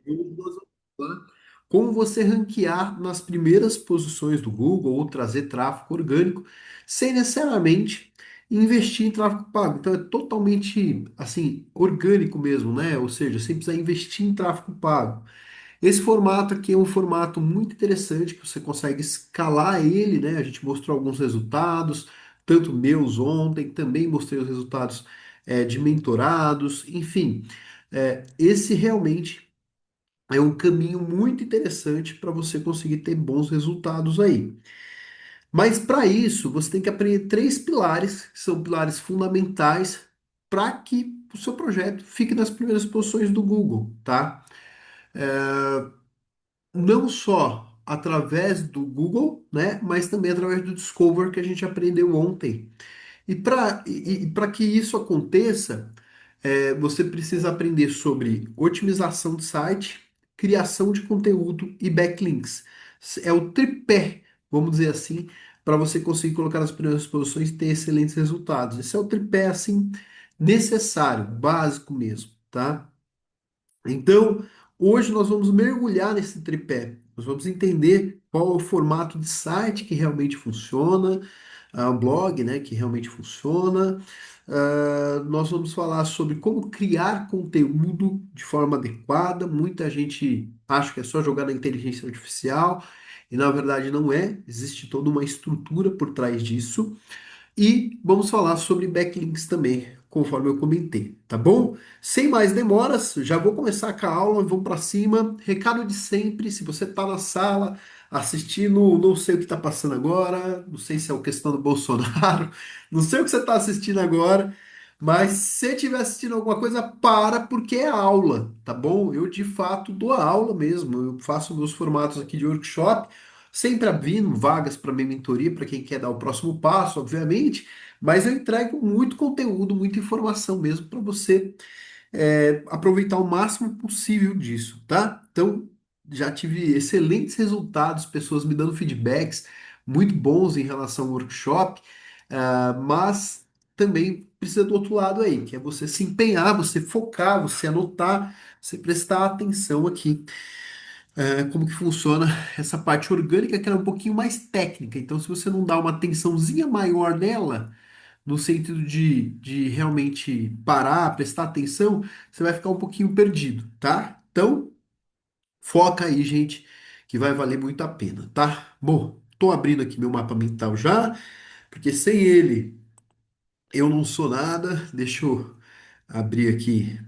Hoje nós vamos falar como você ranquear nas primeiras posições do Google ou trazer tráfego orgânico sem necessariamente investir em tráfego pago. Então é totalmente assim orgânico mesmo, né? Ou seja, sem precisar investir em tráfego pago. Esse formato aqui é um formato muito interessante que você consegue escalar ele, né? A gente mostrou alguns resultados, tanto meus ontem, também mostrei os resultados de mentorados, enfim. Esse realmente é um caminho muito interessante para você conseguir ter bons resultados aí. Mas para isso, você tem que aprender três pilares, que são pilares fundamentais para que o seu projeto fique nas primeiras posições do Google, tá? Não só através do Google, né, mas também através do Discover que a gente aprendeu ontem. E para que isso aconteça, você precisa aprender sobre otimização de site, criação de conteúdo e backlinks. É o tripé, vamos dizer assim, para você conseguir colocar nas primeiras posições e ter excelentes resultados. Esse é o tripé, assim, necessário, básico mesmo, tá? Então, hoje nós vamos mergulhar nesse tripé. Nós vamos entender qual é o formato de site que realmente funciona, o blog, né, que realmente funciona. Nós vamos falar sobre como criar conteúdo de forma adequada. Muita gente acha que é só jogar na inteligência artificial, e na verdade não é. Existe toda uma estrutura por trás disso. E vamos falar sobre backlinks também, conforme eu comentei, tá bom? Sem mais demoras, já vou começar com a aula, vamos para cima. Recado de sempre, se você está na sala assistindo, não sei o que está passando agora, não sei se é o questão do Bolsonaro, não sei o que você está assistindo agora, mas se estiver assistindo alguma coisa, para, porque é aula, tá bom? Eu de fato dou aula mesmo, eu faço meus formatos aqui de workshop. Sempre abrindo vagas para minha mentoria, para quem quer dar o próximo passo, obviamente, mas eu entrego muito conteúdo, muita informação mesmo para você aproveitar o máximo possível disso, tá? Então, já tive excelentes resultados, pessoas me dando feedbacks muito bons em relação ao workshop, mas também precisa do outro lado aí, que é você se empenhar, você focar, você anotar, você prestar atenção aqui como que funciona essa parte orgânica, que ela é um pouquinho mais técnica. Então, se você não dá uma atençãozinha maior nela, no sentido de realmente parar, prestar atenção, você vai ficar um pouquinho perdido, tá? Então, foca aí, gente, que vai valer muito a pena, tá? Bom, tô abrindo aqui meu mapa mental já, porque sem ele eu não sou nada. Deixa eu abrir aqui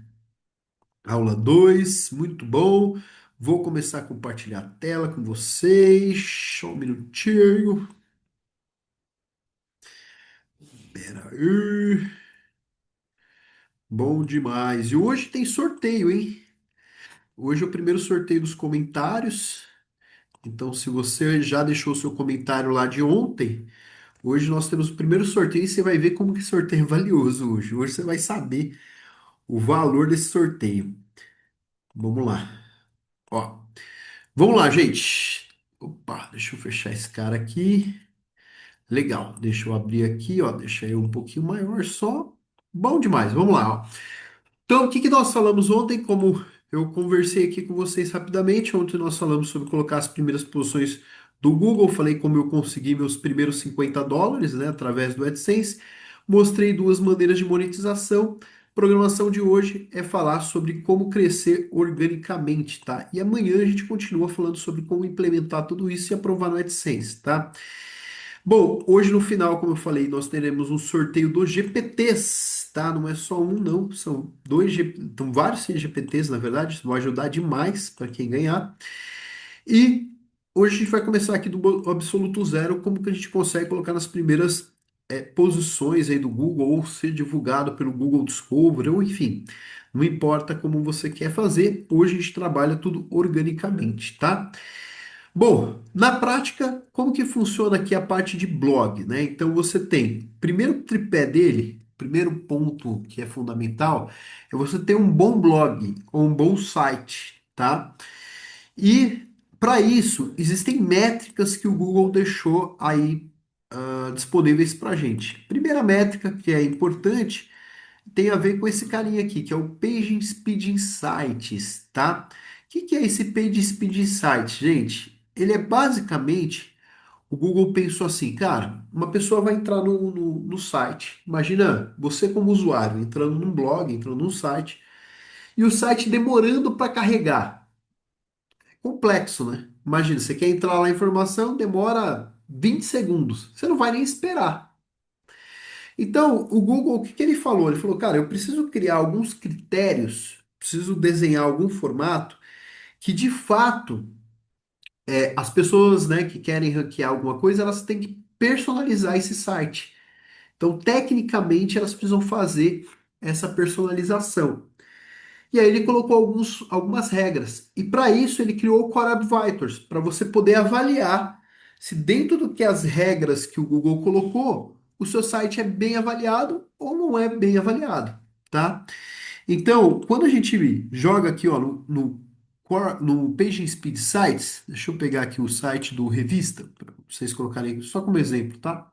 aula 2, muito bom. Vou começar a compartilhar a tela com vocês. Só um minutinho. Pera aí. Bom demais. E hoje tem sorteio, hein? Hoje é o primeiro sorteio dos comentários. Então, se você já deixou o seu comentário lá de ontem, hoje nós temos o primeiro sorteio e você vai ver como que sorteio é valioso hoje. Hoje você vai saber o valor desse sorteio. Vamos lá. Ó, vamos lá, gente. Opa, deixa eu fechar esse cara aqui. Legal, deixa eu abrir aqui, ó, deixa eu um pouquinho maior só. Bom demais, vamos lá, ó. Então, o que que nós falamos ontem? Como eu conversei aqui com vocês rapidamente, ontem nós falamos sobre colocar as primeiras posições do Google, falei como eu consegui meus primeiros US$ 50, né, através do AdSense, mostrei duas maneiras de monetização. Programação de hoje é falar sobre como crescer organicamente, tá? E amanhã a gente continua falando sobre como implementar tudo isso e aprovar no AdSense, tá? Bom, hoje no final, como eu falei, nós teremos um sorteio dos GPTs, tá? Não é só um, não, são são vários GPTs, na verdade, isso vai ajudar demais para quem ganhar. E hoje a gente vai começar aqui do absoluto zero, como que a gente consegue colocar nas primeiras posições aí do Google, ou ser divulgado pelo Google Discovery, ou enfim, não importa como você quer fazer, hoje a gente trabalha tudo organicamente, tá? Bom, na prática, como que funciona aqui a parte de blog, né? Então você tem, primeiro tripé dele, primeiro ponto que é fundamental, é você ter um bom blog ou um bom site, tá? E para isso, existem métricas que o Google deixou aí disponíveis para gente. Primeira métrica que é importante tem a ver com esse carinha aqui, que é o Page Speed Insights, tá? que é esse PageSpeed Insight, gente? Ele é basicamente, o Google pensou assim, cara, uma pessoa vai entrar no site. Imagina você como usuário entrando num blog, entrando num site, e o site demorando para carregar. Complexo, né? Imagina, você quer entrar lá a informação, demora 20 segundos. Você não vai nem esperar. Então, o Google, o que que ele falou? Ele falou, cara, eu preciso criar alguns critérios, preciso desenhar algum formato que de fato as pessoas, né, que querem ranquear alguma coisa, elas têm que personalizar esse site. Então, tecnicamente, elas precisam fazer essa personalização. E aí ele colocou algumas regras. E para isso ele criou o Core Advisors, para você poder avaliar se dentro do que as regras que o Google colocou, o seu site é bem avaliado ou não é bem avaliado, tá? Então, quando a gente joga aqui, ó, no PageSpeed Sites, deixa eu pegar aqui o site do Revista, para vocês colocarem só como exemplo, tá?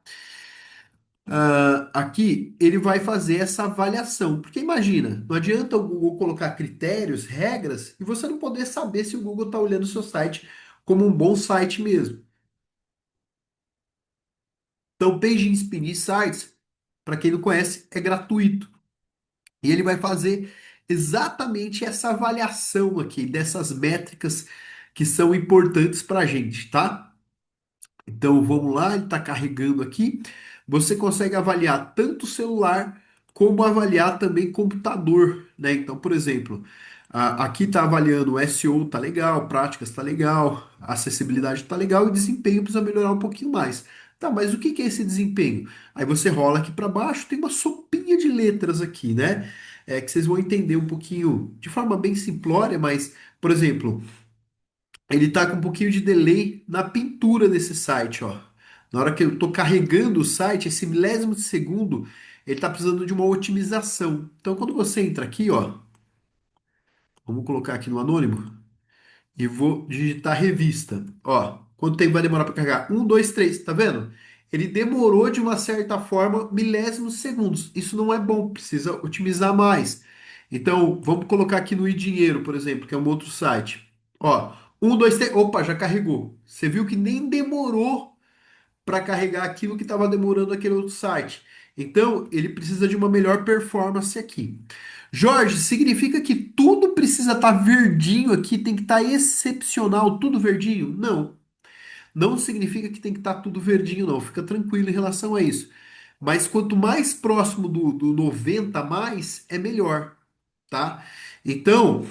Aqui ele vai fazer essa avaliação. Porque imagina, não adianta o Google colocar critérios, regras, e você não poder saber se o Google está olhando o seu site como um bom site mesmo. Então, PageSpeed Sites, para quem não conhece, é gratuito. E ele vai fazer exatamente essa avaliação aqui dessas métricas que são importantes para a gente, tá? Então vamos lá, ele está carregando aqui. Você consegue avaliar tanto o celular como avaliar também computador, né? Então, por exemplo, aqui está avaliando o SEO, tá legal, práticas tá legal, acessibilidade tá legal e desempenho precisa melhorar um pouquinho mais. Tá, mas o que que é esse desempenho? Aí você rola aqui para baixo, tem uma sopinha de letras aqui, né? Que vocês vão entender um pouquinho de forma bem simplória, mas, por exemplo, ele tá com um pouquinho de delay na pintura desse site, ó. Na hora que eu tô carregando o site, esse milésimo de segundo, ele tá precisando de uma otimização. Então, quando você entra aqui, ó, vamos colocar aqui no anônimo e vou digitar revista. Ó, quanto tempo vai demorar para carregar? Um, dois, três, tá vendo? Ele demorou de uma certa forma milésimos de segundos. Isso não é bom, precisa otimizar mais. Então, vamos colocar aqui no iDinheiro, por exemplo, que é um outro site. Ó, um, dois, três. Opa, já carregou. Você viu que nem demorou para carregar aquilo que estava demorando aquele outro site. Então, ele precisa de uma melhor performance aqui. Jorge, significa que tudo precisa estar verdinho aqui, tem que estar excepcional, tudo verdinho? Não. Não significa que tem que estar tudo verdinho, não. Fica tranquilo em relação a isso. Mas quanto mais próximo do 90 a mais, é melhor, tá? Então,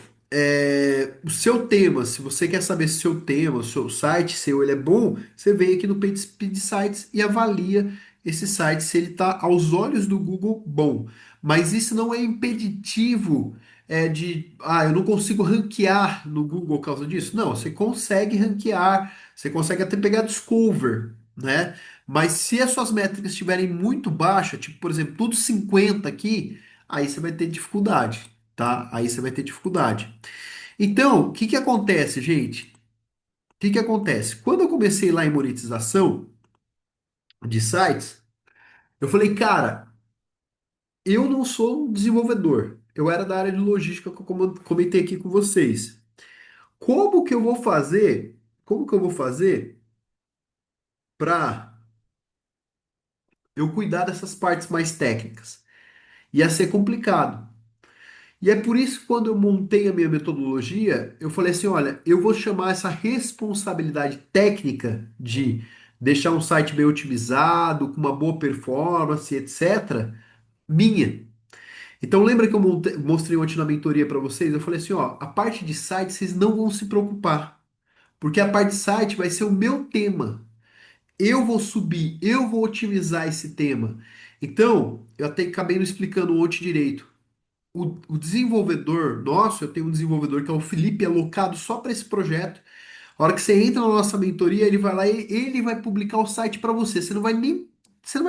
o seu tema, se você quer saber se o seu tema, o seu site seu, ele é bom, você vem aqui no PageSpeed Sites e avalia esse site se ele está aos olhos do Google bom. Mas isso não é impeditivo eu não consigo ranquear no Google por causa disso. Não, você consegue ranquear, você consegue até pegar Discover, né? Mas se as suas métricas estiverem muito baixas, tipo, por exemplo, tudo 50 aqui, aí você vai ter dificuldade, tá? Aí você vai ter dificuldade. Então, o que que acontece, gente? O que que acontece? Quando eu comecei lá em monetização de sites, eu falei, cara, eu não sou um desenvolvedor. Eu era da área de logística que eu comentei aqui com vocês. Como que eu vou fazer? Como que eu vou fazer para eu cuidar dessas partes mais técnicas? Ia ser complicado. E é por isso que quando eu montei a minha metodologia, eu falei assim, olha, eu vou chamar essa responsabilidade técnica de deixar um site bem otimizado, com uma boa performance, etc., minha. Então lembra que eu mostrei ontem na mentoria para vocês? Eu falei assim, ó, a parte de site vocês não vão se preocupar, porque a parte de site vai ser o meu tema. Eu vou subir, eu vou otimizar esse tema. Então, eu até acabei não explicando ontem direito. O desenvolvedor nosso, eu tenho um desenvolvedor que é o Felipe, alocado só para esse projeto. A hora que você entra na nossa mentoria, ele vai lá e ele vai publicar o site para você. Você não vai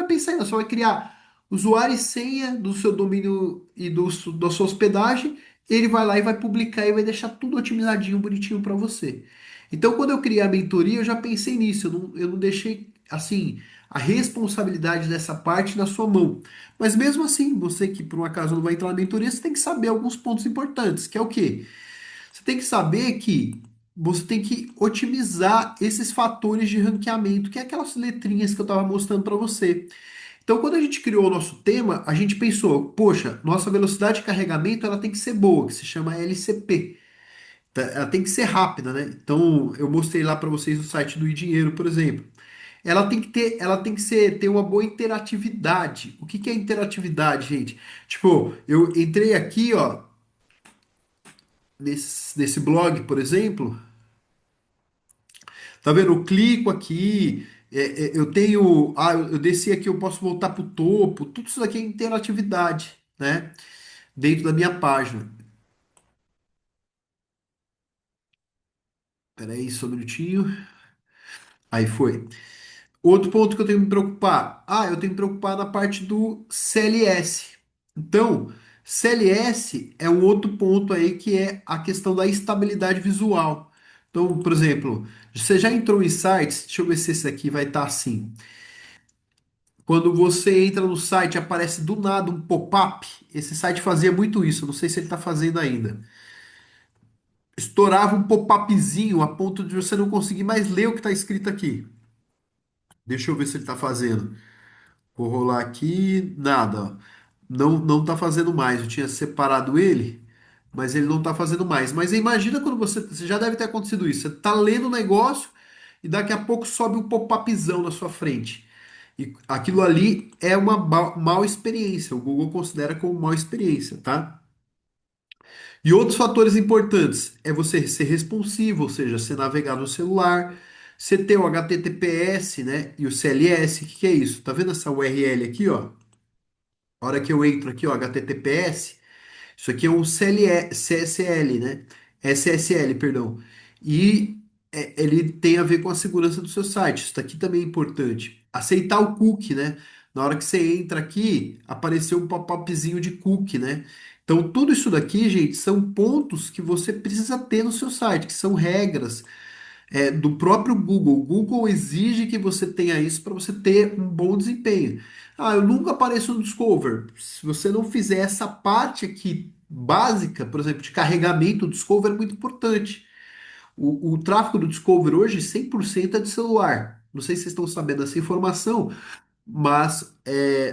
pensar ainda, você vai criar usuário e senha do seu domínio e da sua hospedagem. Ele vai lá e vai publicar e vai deixar tudo otimizadinho, bonitinho para você. Então, quando eu criei a mentoria, eu já pensei nisso. Eu não deixei assim a responsabilidade dessa parte na sua mão. Mas mesmo assim, você que por um acaso não vai entrar na mentoria, você tem que saber alguns pontos importantes, que é o quê? tem que saber que você tem que otimizar esses fatores de ranqueamento, que é aquelas letrinhas que eu estava mostrando para você. Então, quando a gente criou o nosso tema, a gente pensou, poxa, nossa velocidade de carregamento ela tem que ser boa, que se chama LCP. Ela tem que ser rápida, né? Então, eu mostrei lá para vocês o site do iDinheiro, por exemplo. Ela tem que ter uma boa interatividade. O que que é interatividade, gente? Tipo, eu entrei aqui, ó, nesse blog, por exemplo, tá vendo? Eu clico aqui, eu tenho, eu desci aqui, eu posso voltar pro topo. Tudo isso aqui é interatividade, né? Dentro da minha página. Pera aí, só um minutinho. Aí foi. Outro ponto que eu tenho que me preocupar. Eu tenho que me preocupar na parte do CLS. Então, CLS é um outro ponto aí que é a questão da estabilidade visual. Então, por exemplo, você já entrou em sites, deixa eu ver se esse aqui vai estar assim. Quando você entra no site, aparece do nada um pop-up. Esse site fazia muito isso, não sei se ele está fazendo ainda. Estourava um pop-upzinho a ponto de você não conseguir mais ler o que está escrito aqui. Deixa eu ver se ele está fazendo. Vou rolar aqui, nada, ó. Não tá fazendo mais. Eu tinha separado ele, mas ele não tá fazendo mais. Mas imagina quando você já deve ter acontecido isso. Você tá lendo o negócio e daqui a pouco sobe um pop-upzão na sua frente. E aquilo ali é uma mal experiência. O Google considera como mal experiência, tá? E outros fatores importantes é você ser responsivo, ou seja, você navegar no celular, você ter o HTTPS, né, e o CLS. O que que é isso? Tá vendo essa URL aqui, ó? A hora que eu entro aqui, ó, HTTPS, isso aqui é um CSL, né? SSL, perdão. E ele tem a ver com a segurança do seu site. Isso daqui também é importante. Aceitar o cookie, né? Na hora que você entra aqui, apareceu um pop-upzinho de cookie, né? Então, tudo isso daqui, gente, são pontos que você precisa ter no seu site, que são regras do próprio Google. O Google exige que você tenha isso para você ter um bom desempenho. Eu nunca apareço no Discover. Se você não fizer essa parte aqui básica, por exemplo, de carregamento, o Discover é muito importante. O tráfego do Discover hoje, 100% é de celular. Não sei se vocês estão sabendo dessa informação, mas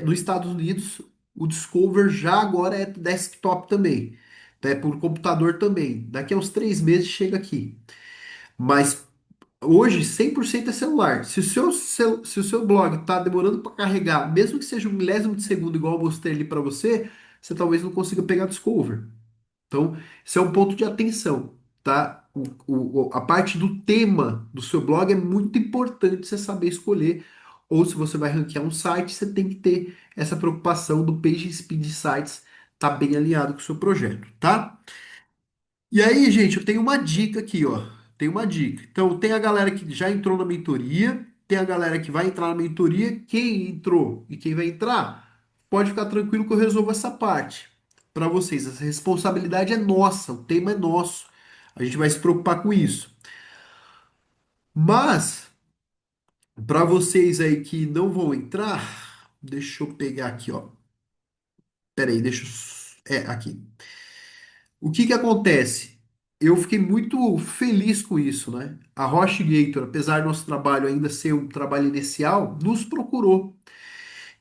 nos Estados Unidos, o Discover já agora é desktop também. É por computador também. Daqui a uns 3 meses chega aqui. Mas hoje, 100% é celular. Se o seu blog está demorando para carregar, mesmo que seja um milésimo de segundo, igual eu mostrei ali para você, você talvez não consiga pegar Discover. Então, isso é um ponto de atenção, tá? A parte do tema do seu blog é muito importante você saber escolher. Ou se você vai ranquear um site, você tem que ter essa preocupação do Page Speed Sites tá bem alinhado com o seu projeto, tá? E aí, gente, eu tenho uma dica aqui, ó. Tem uma dica. Então, tem a galera que já entrou na mentoria, tem a galera que vai entrar na mentoria. Quem entrou e quem vai entrar, pode ficar tranquilo que eu resolvo essa parte para vocês. Essa responsabilidade é nossa, o tema é nosso. A gente vai se preocupar com isso. Mas, para vocês aí que não vão entrar, deixa eu pegar aqui, ó. Pera aí, deixa eu. Aqui. O que que acontece? Eu fiquei muito feliz com isso, né? A HostGator, apesar do nosso trabalho ainda ser um trabalho inicial, nos procurou.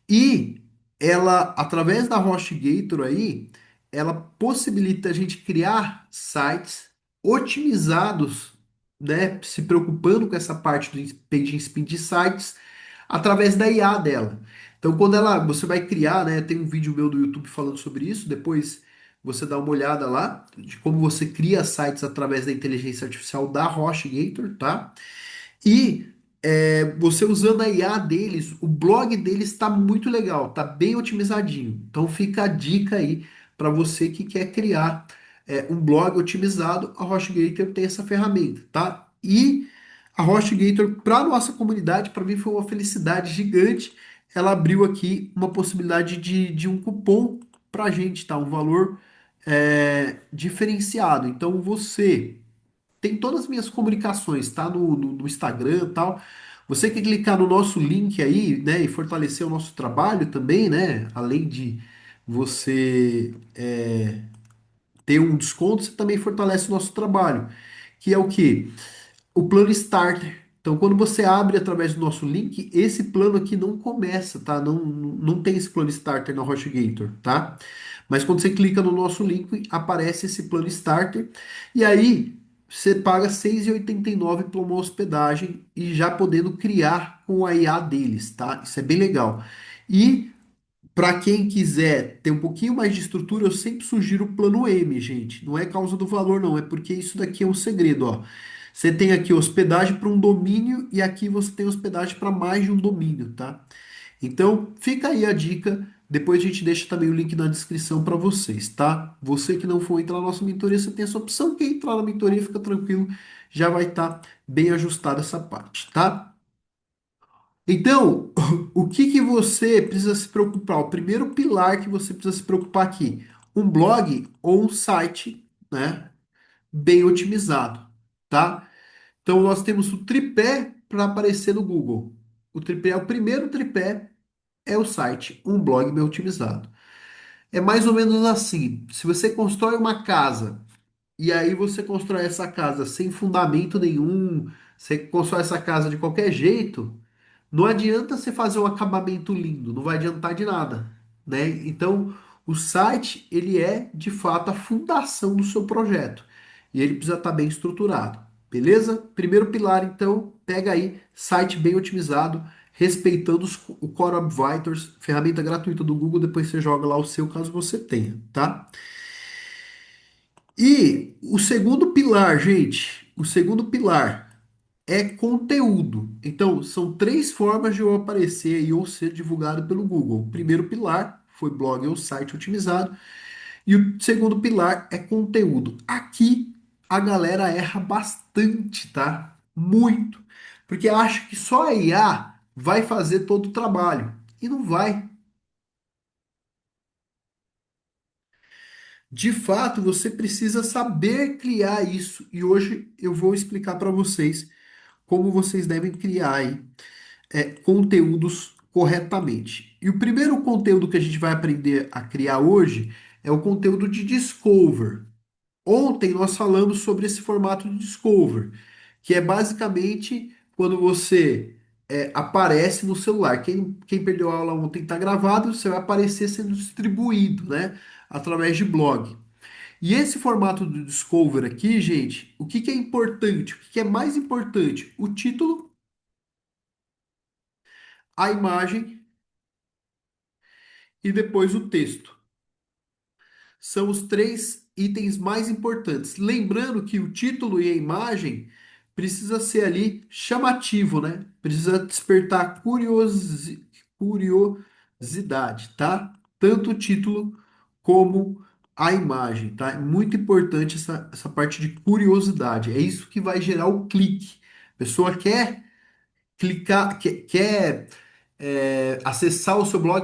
E ela, através da HostGator aí, ela possibilita a gente criar sites otimizados, né? Se preocupando com essa parte do page speed de sites através da IA dela. Então, quando você vai criar, né? Tem um vídeo meu do YouTube falando sobre isso. Depois você dá uma olhada lá de como você cria sites através da inteligência artificial da HostGator, tá? E você usando a IA deles, o blog deles está muito legal, tá bem otimizadinho. Então fica a dica aí para você que quer criar um blog otimizado, a HostGator tem essa ferramenta, tá? E a HostGator, para nossa comunidade, para mim foi uma felicidade gigante. Ela abriu aqui uma possibilidade de um cupom para a gente, tá? Um valor diferenciado. Então você tem todas as minhas comunicações, tá? No Instagram e tal. Você que clicar no nosso link aí, né, e fortalecer o nosso trabalho também, né? Além de você ter um desconto, você também fortalece o nosso trabalho, que é o quê? O plano Starter. Então, quando você abre através do nosso link, esse plano aqui não começa, tá? Não tem esse plano Starter na HostGator, tá? Mas quando você clica no nosso link, aparece esse plano Starter. E aí, você paga R$ 6,89 por uma hospedagem e já podendo criar com a IA deles, tá? Isso é bem legal. E para quem quiser ter um pouquinho mais de estrutura, eu sempre sugiro o plano M, gente. Não é causa do valor, não. É porque isso daqui é um segredo, ó. Você tem aqui hospedagem para um domínio e aqui você tem hospedagem para mais de um domínio, tá? Então, fica aí a dica. Depois a gente deixa também o link na descrição para vocês, tá? Você que não for entrar na nossa mentoria, você tem essa opção. Quem entrar na mentoria, fica tranquilo, já vai estar bem ajustada essa parte, tá? Então, o que que você precisa se preocupar? O primeiro pilar que você precisa se preocupar aqui, um blog ou um site, né, bem otimizado, tá? Então, nós temos o tripé para aparecer no Google. O tripé, o primeiro tripé é o site, um blog bem otimizado. É mais ou menos assim, se você constrói uma casa e aí você constrói essa casa sem fundamento nenhum, você constrói essa casa de qualquer jeito, não adianta você fazer um acabamento lindo, não vai adiantar de nada, né? Então, o site, ele é de fato a fundação do seu projeto e ele precisa estar bem estruturado, beleza? Primeiro pilar, então, pega aí, site bem otimizado, respeitando o Core Web Vitals, ferramenta gratuita do Google, depois você joga lá o seu caso você tenha, tá? E o segundo pilar, gente, o segundo pilar é conteúdo. Então, são três formas de eu aparecer e ou ser divulgado pelo Google. O primeiro pilar foi blog ou site otimizado. E o segundo pilar é conteúdo. Aqui a galera erra bastante, tá? Muito. Porque acha que só a IA vai fazer todo o trabalho. E não vai. De fato, você precisa saber criar isso. E hoje eu vou explicar para vocês como vocês devem criar aí conteúdos corretamente. E o primeiro conteúdo que a gente vai aprender a criar hoje é o conteúdo de Discover. Ontem nós falamos sobre esse formato de Discover, que é basicamente quando você aparece no celular. Quem perdeu a aula ontem está gravado, você vai aparecer sendo distribuído, né? Através de blog. E esse formato do Discover aqui, gente, o que que é importante? O que que é mais importante? O título, a imagem e depois o texto. São os três itens mais importantes. Lembrando que o título e a imagem precisa ser ali chamativo, né? Precisa despertar curiosidade, tá? Tanto o título como a imagem, tá? É muito importante essa parte de curiosidade. É isso que vai gerar o clique. A pessoa quer clicar, quer acessar o seu blog,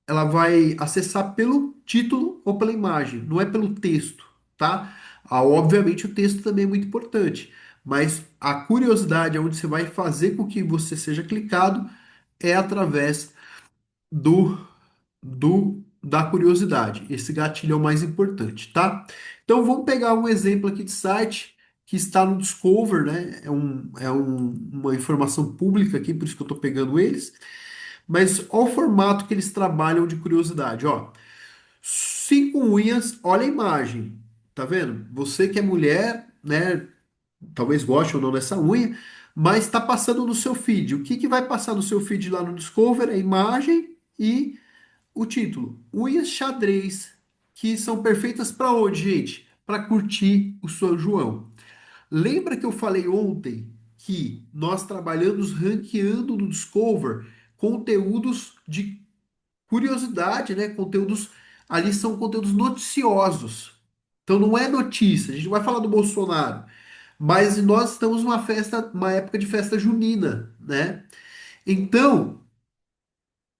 ela vai acessar pelo título ou pela imagem, não é pelo texto, tá? Ah, obviamente o texto também é muito importante, mas a curiosidade, onde você vai fazer com que você seja clicado, é através do, da curiosidade. Esse gatilho é o mais importante, tá? Então vamos pegar um exemplo aqui de site que está no Discover, né? Uma informação pública aqui, por isso que eu estou pegando eles. Mas olha o formato que eles trabalham de curiosidade, ó. Cinco unhas, olha a imagem, tá vendo? Você que é mulher, né? Talvez goste ou não dessa unha, mas está passando no seu feed. O que que vai passar no seu feed lá no Discover? É a imagem e o título. Unhas xadrez, que são perfeitas para onde, gente? Para curtir o São João. Lembra que eu falei ontem que nós trabalhamos ranqueando no Discover conteúdos de curiosidade, né? Conteúdos ali são conteúdos noticiosos. Então não é notícia, a gente não vai falar do Bolsonaro, mas nós estamos numa festa, uma época de festa junina, né? Então,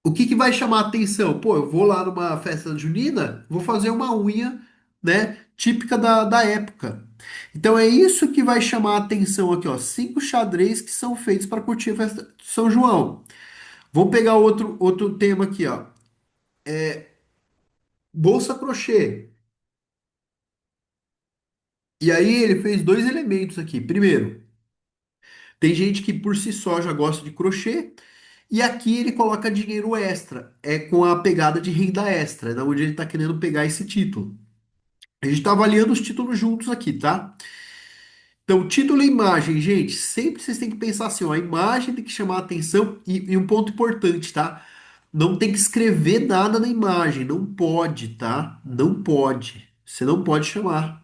o que que vai chamar a atenção? Pô, eu vou lá numa festa junina, vou fazer uma unha, né, típica da época. Então é isso que vai chamar a atenção aqui, ó. Cinco xadrez que são feitos para curtir a festa de São João. Vou pegar outro tema aqui, ó. Bolsa crochê. E aí ele fez dois elementos aqui. Primeiro, tem gente que por si só já gosta de crochê, e aqui ele coloca dinheiro extra, é com a pegada de renda extra, é da onde ele está querendo pegar esse título. A gente está avaliando os títulos juntos aqui, tá? Então, título e imagem, gente, sempre vocês têm que pensar assim, ó, a imagem tem que chamar a atenção e um ponto importante, tá? Não tem que escrever nada na imagem, não pode, tá? Não pode. Você não pode chamar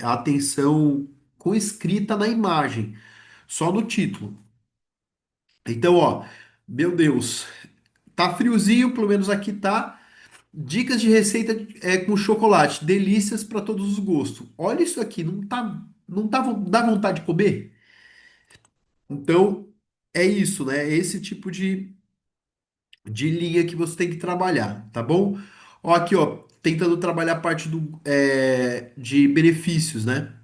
a atenção com escrita na imagem, só no título. Então, ó, meu Deus, tá friozinho, pelo menos aqui tá. Dicas de receita com chocolate, delícias para todos os gostos. Olha isso aqui, não dá vontade de comer? Então, é isso, né? É esse tipo de linha que você tem que trabalhar, tá bom? Ó, aqui, ó, tentando trabalhar a parte de benefícios, né?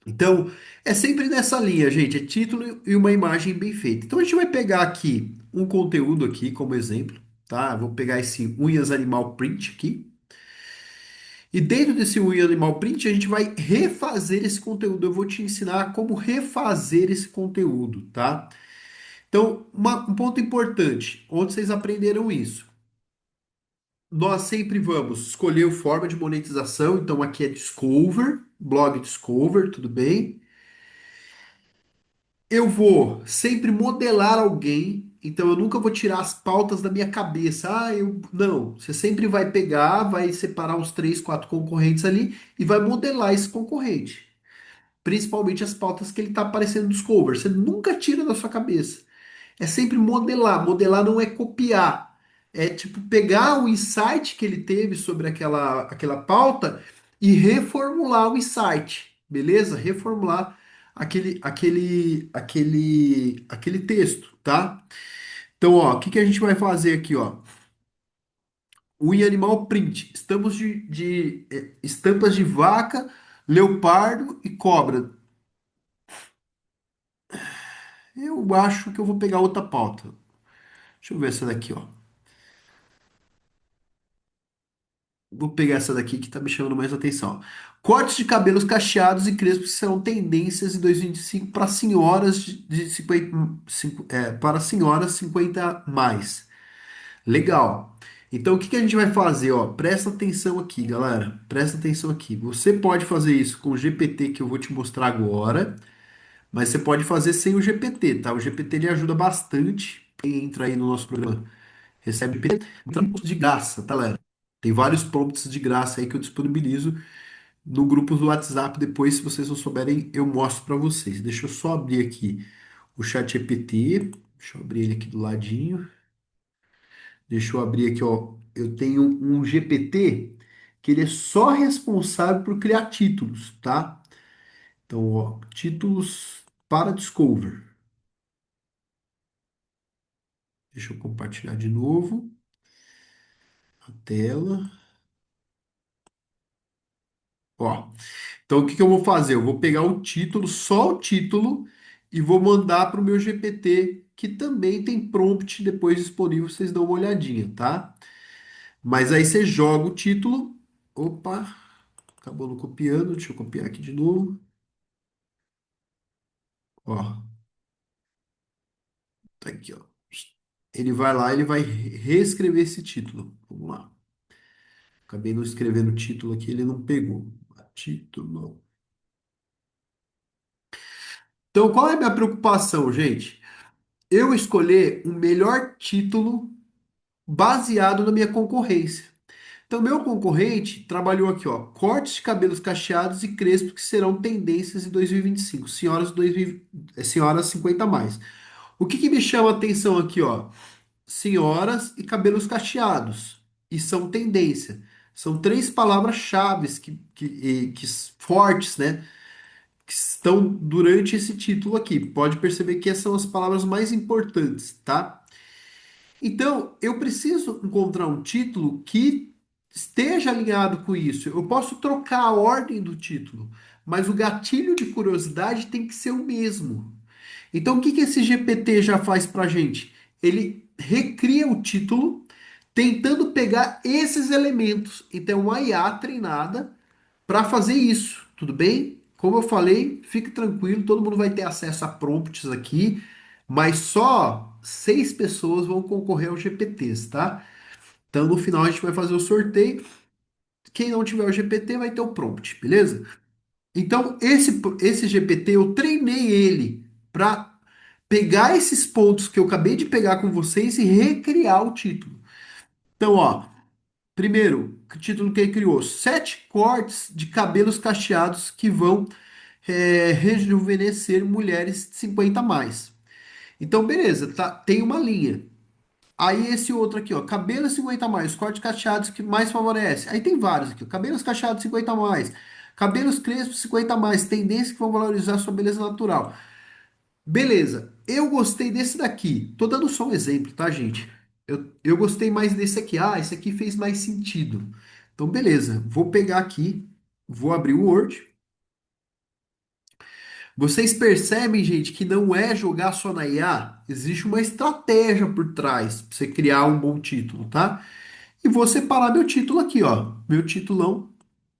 Então, é sempre nessa linha, gente. É título e uma imagem bem feita. Então, a gente vai pegar aqui um conteúdo aqui como exemplo, tá? Vou pegar esse unhas animal print aqui. E dentro desse unha animal print, a gente vai refazer esse conteúdo. Eu vou te ensinar como refazer esse conteúdo, tá? Então, um ponto importante, onde vocês aprenderam isso? Nós sempre vamos escolher a forma de monetização. Então, aqui é Discover, blog Discover, tudo bem? Eu vou sempre modelar alguém. Então, eu nunca vou tirar as pautas da minha cabeça. Não, você sempre vai pegar, vai separar uns três, quatro concorrentes ali e vai modelar esse concorrente. Principalmente as pautas que ele está aparecendo no Discover. Você nunca tira da sua cabeça. É sempre modelar. Modelar não é copiar. É tipo pegar o insight que ele teve sobre aquela pauta e reformular o insight, beleza? Reformular aquele texto, tá? Então, ó, o que que a gente vai fazer aqui, ó? Unha animal print. Estampas de vaca, leopardo e cobra. Eu acho que eu vou pegar outra pauta. Deixa eu ver essa daqui, ó. Vou pegar essa daqui que tá me chamando mais atenção. Cortes de cabelos cacheados e crespos serão tendências em 2025 para senhoras de 50, para senhoras 50 mais. Legal. Então o que que a gente vai fazer, ó? Presta atenção aqui, galera. Presta atenção aqui. Você pode fazer isso com o GPT que eu vou te mostrar agora, mas você pode fazer sem o GPT, tá? O GPT ele ajuda bastante. Quem entra aí no nosso programa recebe prompts de graça, tá, galera? Tem vários prompts de graça aí que eu disponibilizo no grupo do WhatsApp. Depois, se vocês não souberem, eu mostro para vocês. Deixa eu só abrir aqui o chat GPT. Deixa eu abrir ele aqui do ladinho. Deixa eu abrir aqui, ó. Eu tenho um GPT que ele é só responsável por criar títulos, tá? Então, ó, títulos para Discover. Deixa eu compartilhar de novo a tela. Ó, então o que que eu vou fazer? Eu vou pegar o título, só o título, e vou mandar para o meu GPT, que também tem prompt depois disponível, vocês dão uma olhadinha, tá? Mas aí você joga o título. Opa, acabou não copiando, deixa eu copiar aqui de novo. Ó, tá aqui, ó. Ele vai lá, ele vai reescrever esse título. Vamos lá. Acabei não escrevendo o título aqui, ele não pegou. Título. Então, qual é a minha preocupação, gente? Eu escolher o melhor título baseado na minha concorrência. Então, meu concorrente trabalhou aqui, ó, cortes de cabelos cacheados e crespos que serão tendências em 2025. Senhoras, 2000, senhoras 50 mais. O que que me chama a atenção aqui, ó? Senhoras e cabelos cacheados. E são tendência. São três palavras-chave que fortes, né? Que estão durante esse título aqui. Pode perceber que essas são as palavras mais importantes, tá? Então, eu preciso encontrar um título que esteja alinhado com isso. Eu posso trocar a ordem do título, mas o gatilho de curiosidade tem que ser o mesmo. Então, o que que esse GPT já faz para a gente? Ele recria o título tentando pegar esses elementos. Então, uma IA treinada para fazer isso. tudo bem? Como eu falei, fique tranquilo, todo mundo vai ter acesso a prompts aqui, mas só 6 pessoas vão concorrer aos GPTs, tá? Então no final a gente vai fazer o sorteio. Quem não tiver o GPT vai ter o prompt, beleza? Então esse GPT eu treinei ele para pegar esses pontos que eu acabei de pegar com vocês e recriar o título. Então, ó, primeiro, o título que ele criou: 7 cortes de cabelos cacheados que vão rejuvenescer mulheres de 50 a mais. Então, beleza, tá, tem uma linha. Aí esse outro aqui, ó, cabelos 50 a mais, cortes cacheados que mais favorece. Aí tem vários aqui, ó, cabelos cacheados 50 a mais, cabelos crespos 50 a mais, tendência que vão valorizar sua beleza natural. Beleza, eu gostei desse daqui. Tô dando só um exemplo, tá, gente? Eu gostei mais desse aqui. Ah, esse aqui fez mais sentido. Então, beleza, vou pegar aqui, vou abrir o Word. Vocês percebem, gente, que não é jogar só na IA? Existe uma estratégia por trás para você criar um bom título, tá? E vou separar meu título aqui, ó. Meu titulão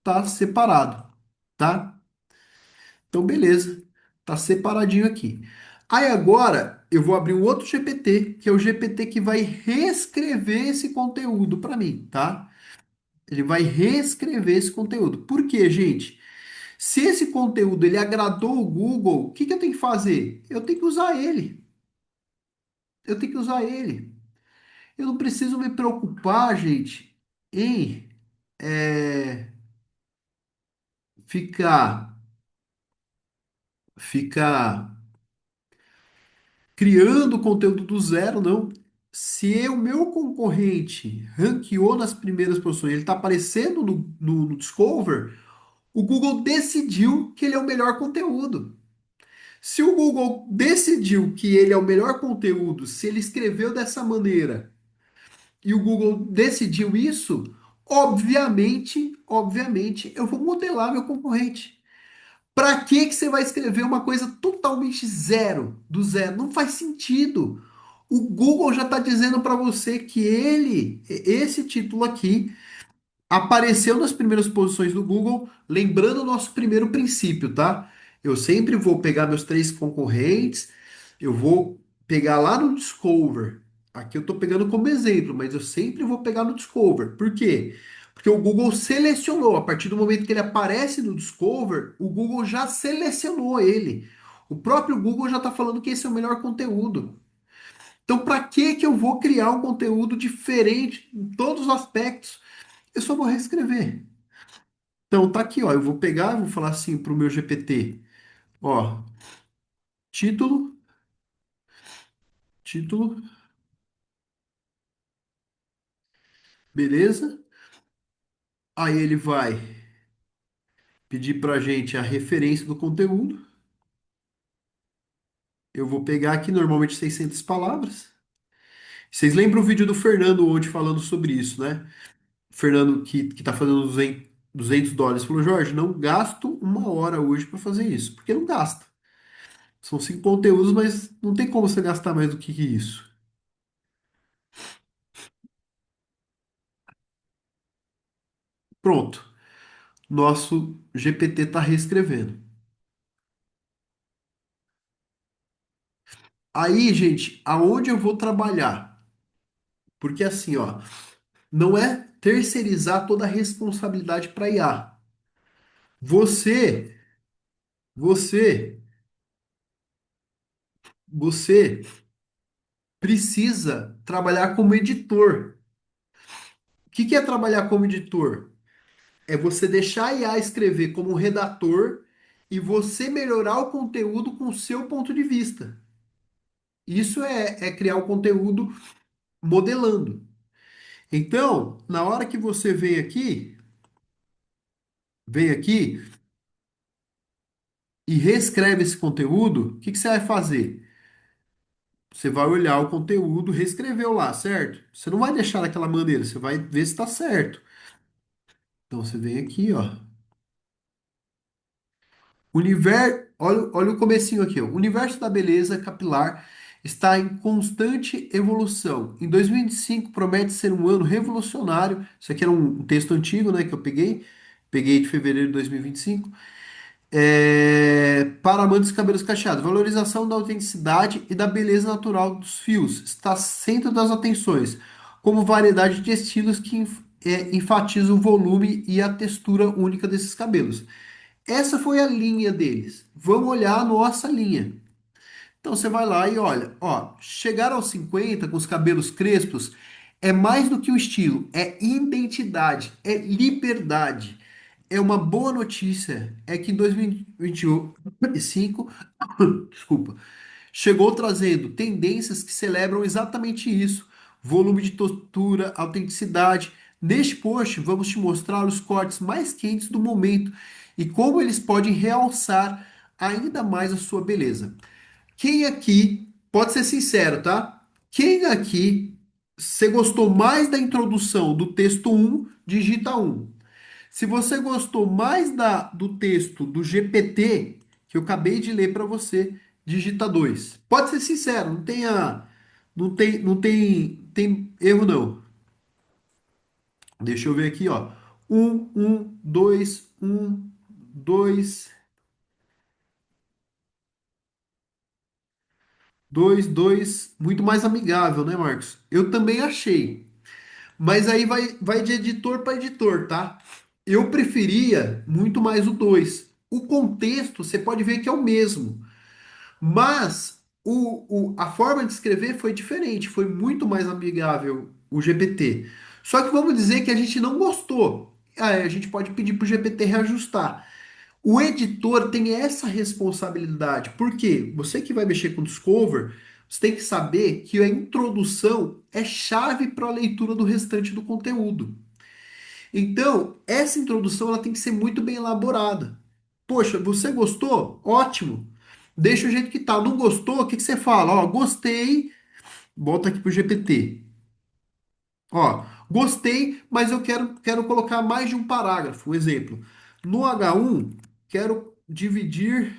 tá separado, tá? Então, beleza. Tá separadinho aqui. Aí agora eu vou abrir um outro GPT, que é o GPT que vai reescrever esse conteúdo para mim, tá? Ele vai reescrever esse conteúdo. Por quê, gente? Se esse conteúdo ele agradou o Google, o que que eu tenho que fazer? Eu tenho que usar ele. Eu tenho que usar ele. Eu não preciso me preocupar, gente, em ficar, ficar criando conteúdo do zero, não. Se o meu concorrente ranqueou nas primeiras posições, ele está aparecendo no Discover, o Google decidiu que ele é o melhor conteúdo. Se o Google decidiu que ele é o melhor conteúdo, se ele escreveu dessa maneira e o Google decidiu isso, obviamente, eu vou modelar meu concorrente. Para que que você vai escrever uma coisa totalmente zero, do zero? Não faz sentido. O Google já está dizendo para você que esse título aqui, apareceu nas primeiras posições do Google, lembrando o nosso primeiro princípio, tá? Eu sempre vou pegar meus 3 concorrentes, eu vou pegar lá no Discover. Aqui eu estou pegando como exemplo, mas eu sempre vou pegar no Discover. Por quê? Porque o Google selecionou, a partir do momento que ele aparece no Discover, o Google já selecionou ele. O próprio Google já está falando que esse é o melhor conteúdo. Então, para que que eu vou criar um conteúdo diferente em todos os aspectos? Eu só vou reescrever. Então, tá aqui, ó. Eu vou pegar, vou falar assim pro meu GPT, ó, título, título, beleza? Aí ele vai pedir pra gente a referência do conteúdo. Eu vou pegar aqui normalmente 600 palavras. Vocês lembram o vídeo do Fernando ontem falando sobre isso, né? O Fernando que tá fazendo US$ 200 falou: Jorge, não gasto uma hora hoje para fazer isso, porque não gasta. São 5 conteúdos, mas não tem como você gastar mais do que isso. Pronto. Nosso GPT está reescrevendo. Aí, gente, aonde eu vou trabalhar? Porque assim, ó, não é terceirizar toda a responsabilidade para IA. Você, você, você precisa trabalhar como editor. O que que é trabalhar como editor? É você deixar a IA escrever como um redator e você melhorar o conteúdo com o seu ponto de vista. Isso é criar o conteúdo modelando. Então, na hora que você vem aqui e reescreve esse conteúdo, o que que você vai fazer? Você vai olhar o conteúdo, reescreveu lá, certo? Você não vai deixar daquela maneira, você vai ver se está certo. Então você vem aqui, ó. Olha o comecinho aqui, ó. O universo da beleza capilar está em constante evolução. Em 2025 promete ser um ano revolucionário. Isso aqui era um texto antigo, né, que eu peguei de fevereiro de 2025. Para amantes de cabelos cacheados, valorização da autenticidade e da beleza natural dos fios está centro das atenções, como variedade de estilos que enfatiza o volume e a textura única desses cabelos. Essa foi a linha deles. Vamos olhar a nossa linha. Então você vai lá e olha, ó, chegar aos 50 com os cabelos crespos é mais do que um estilo, é identidade, é liberdade. É uma boa notícia, é que em 2025, desculpa, chegou trazendo tendências que celebram exatamente isso: volume de textura, autenticidade. Neste post, vamos te mostrar os cortes mais quentes do momento e como eles podem realçar ainda mais a sua beleza. Quem aqui, pode ser sincero, tá? Quem aqui, você gostou mais da introdução do texto um, digita um. Se você gostou mais do texto do GPT, que eu acabei de ler para você, digita 2. Pode ser sincero, não tem erro não. Deixa eu ver aqui, ó. Dois, dois, muito mais amigável, né, Marcos? Eu também achei. Mas aí vai de editor para editor, tá? Eu preferia muito mais o 2. O contexto, você pode ver que é o mesmo. Mas a forma de escrever foi diferente, foi muito mais amigável o GPT. Só que vamos dizer que a gente não gostou. Aí a gente pode pedir para o GPT reajustar. O editor tem essa responsabilidade. Por quê? Você que vai mexer com Discover, você tem que saber que a introdução é chave para a leitura do restante do conteúdo. Então, essa introdução ela tem que ser muito bem elaborada. Poxa, você gostou? Ótimo. Deixa o jeito que tá. Não gostou? O que que você fala? Ó, gostei. Volta aqui pro GPT. Ó, gostei, mas eu quero colocar mais de um parágrafo. Um exemplo. No H1, quero dividir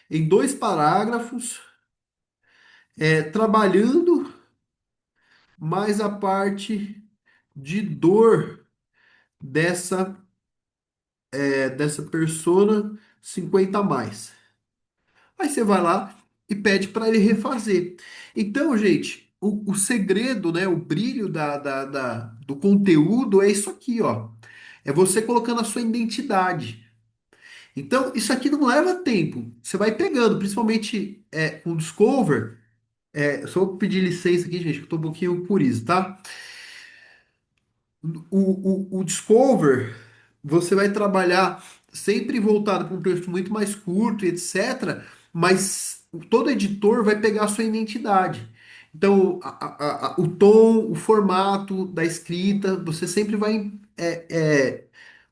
em dois parágrafos, trabalhando mais a parte de dor dessa, dessa persona 50 a mais. Aí você vai lá e pede para ele refazer. Então, gente, o segredo, né, o brilho do conteúdo é isso aqui, ó. É você colocando a sua identidade. Então, isso aqui não leva tempo. Você vai pegando, principalmente com o Discover. Só vou pedir licença aqui, gente, que eu tô um pouquinho por isso, tá? O Discover, você vai trabalhar sempre voltado para um texto muito mais curto, e etc. Mas todo editor vai pegar a sua identidade. Então, o tom, o formato da escrita, você sempre vai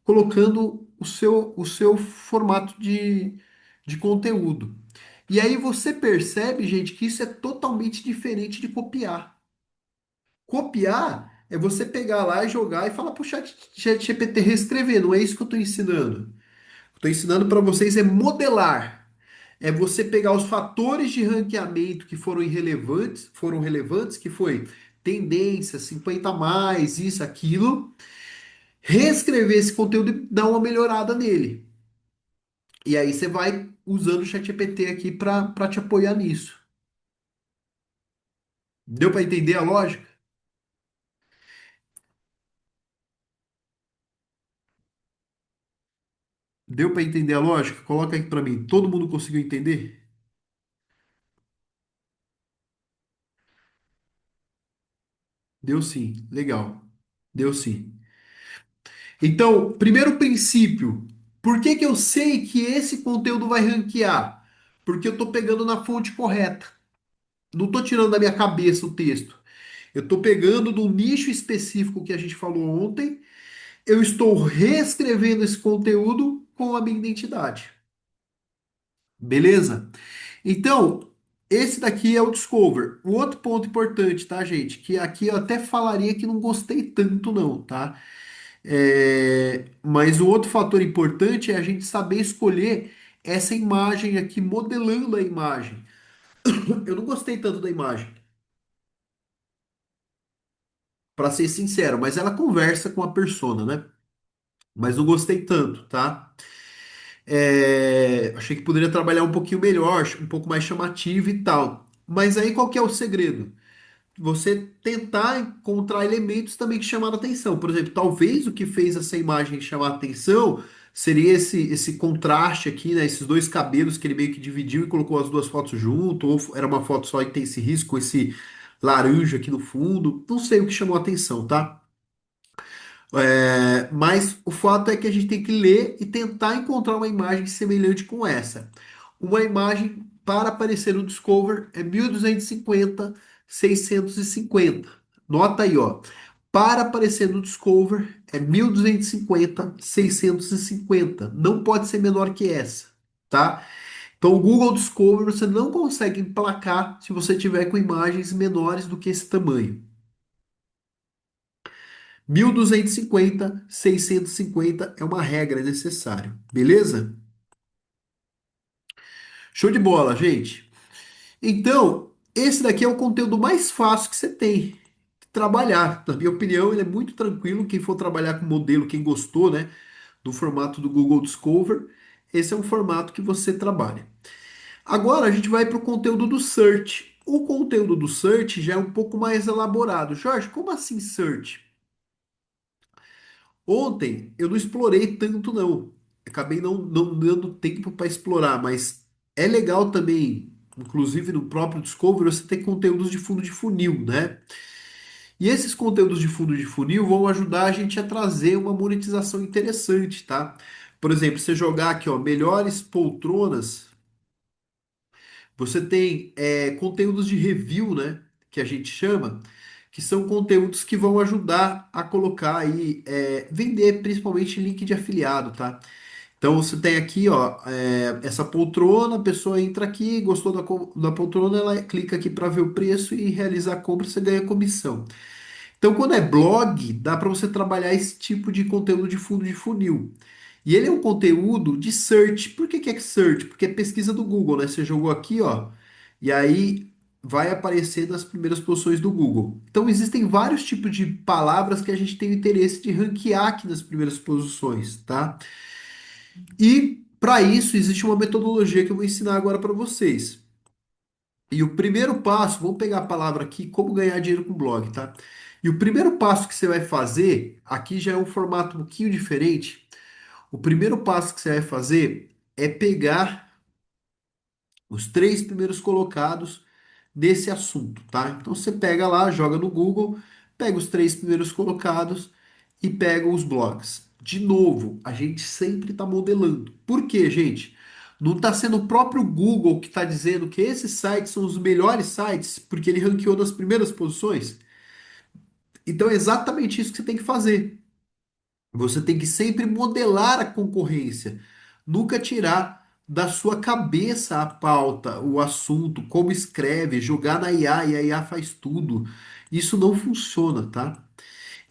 colocando o seu formato de conteúdo. E aí você percebe, gente, que isso é totalmente diferente de copiar. Copiar é você pegar lá e jogar e falar pro chat GPT reescrever. Não é isso que eu estou ensinando. Estou ensinando para vocês é modelar. É você pegar os fatores de ranqueamento que foram relevantes, que foi tendência, 50 a mais, isso, aquilo, reescrever esse conteúdo e dar uma melhorada nele. E aí você vai usando o ChatGPT aqui para te apoiar nisso. Deu para entender a lógica? Deu para entender a lógica? Coloca aqui para mim. Todo mundo conseguiu entender? Deu sim, legal. Deu sim. Então, primeiro princípio, por que que eu sei que esse conteúdo vai ranquear? Porque eu estou pegando na fonte correta. Não estou tirando da minha cabeça o texto. Eu estou pegando do nicho específico que a gente falou ontem. Eu estou reescrevendo esse conteúdo com a minha identidade. Beleza? Então, esse daqui é o Discover. O outro ponto importante, tá, gente? Que aqui eu até falaria que não gostei tanto, não, tá? Mas o outro fator importante é a gente saber escolher essa imagem aqui, modelando a imagem. Eu não gostei tanto da imagem, para ser sincero, mas ela conversa com a persona, né? Mas não gostei tanto, tá? Achei que poderia trabalhar um pouquinho melhor, um pouco mais chamativo e tal. Mas aí qual que é o segredo? Você tentar encontrar elementos também que chamaram atenção. Por exemplo, talvez o que fez essa imagem chamar atenção seria esse contraste aqui, né? Esses dois cabelos que ele meio que dividiu e colocou as duas fotos junto, ou era uma foto só e tem esse risco, esse laranja aqui no fundo. Não sei o que chamou atenção, tá? Mas o fato é que a gente tem que ler e tentar encontrar uma imagem semelhante com essa. Uma imagem para aparecer no Discover é 1250, 650. Nota aí, ó. Para aparecer no Discover é 1250, 650. Não pode ser menor que essa, tá? Então o Google Discover você não consegue emplacar se você tiver com imagens menores do que esse tamanho. 1250, 650 é uma regra necessária, beleza? Show de bola, gente. Então, esse daqui é o conteúdo mais fácil que você tem de trabalhar. Na minha opinião, ele é muito tranquilo. Quem for trabalhar com modelo, quem gostou, né, do formato do Google Discover, esse é um formato que você trabalha. Agora a gente vai para o conteúdo do Search. O conteúdo do Search já é um pouco mais elaborado. Jorge, como assim Search? Ontem eu não explorei tanto, não. Acabei não dando tempo para explorar, mas é legal também, inclusive no próprio Discovery, você ter conteúdos de fundo de funil, né? E esses conteúdos de fundo de funil vão ajudar a gente a trazer uma monetização interessante, tá? Por exemplo, você jogar aqui, ó, melhores poltronas, você tem conteúdos de review, né? Que a gente chama, que são conteúdos que vão ajudar a colocar aí, vender principalmente link de afiliado, tá? Então você tem aqui, ó, essa poltrona, a pessoa entra aqui, gostou da poltrona, ela clica aqui para ver o preço e realizar a compra, você ganha comissão. Então, quando é blog, dá para você trabalhar esse tipo de conteúdo de fundo de funil. E ele é um conteúdo de search. Por que que é search? Porque é pesquisa do Google, né? Você jogou aqui, ó, e aí vai aparecer nas primeiras posições do Google. Então, existem vários tipos de palavras que a gente tem o interesse de ranquear aqui nas primeiras posições, tá? E para isso existe uma metodologia que eu vou ensinar agora para vocês. E o primeiro passo, vamos pegar a palavra aqui, como ganhar dinheiro com blog, tá? E o primeiro passo que você vai fazer, aqui já é um formato um pouquinho diferente. O primeiro passo que você vai fazer é pegar os três primeiros colocados desse assunto, tá? Então você pega lá, joga no Google, pega os três primeiros colocados e pega os blogs. De novo, a gente sempre está modelando. Por quê, gente? Não está sendo o próprio Google que está dizendo que esses sites são os melhores sites porque ele ranqueou nas primeiras posições? Então é exatamente isso que você tem que fazer. Você tem que sempre modelar a concorrência, nunca tirar da sua cabeça a pauta, o assunto, como escreve, jogar na IA e a IA faz tudo. Isso não funciona, tá?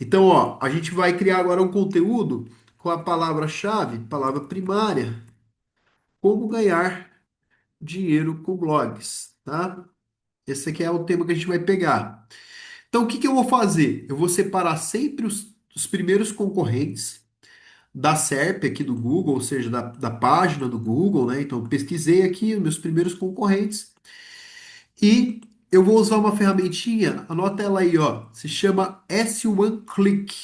Então, ó, a gente vai criar agora um conteúdo com a palavra-chave, palavra primária, como ganhar dinheiro com blogs, tá? Esse aqui é o tema que a gente vai pegar. Então, o que que eu vou fazer? Eu vou separar sempre os primeiros concorrentes da SERP aqui do Google, ou seja, da página do Google, né? Então, eu pesquisei aqui os meus primeiros concorrentes e eu vou usar uma ferramentinha, anota ela aí, ó, se chama S1 Click,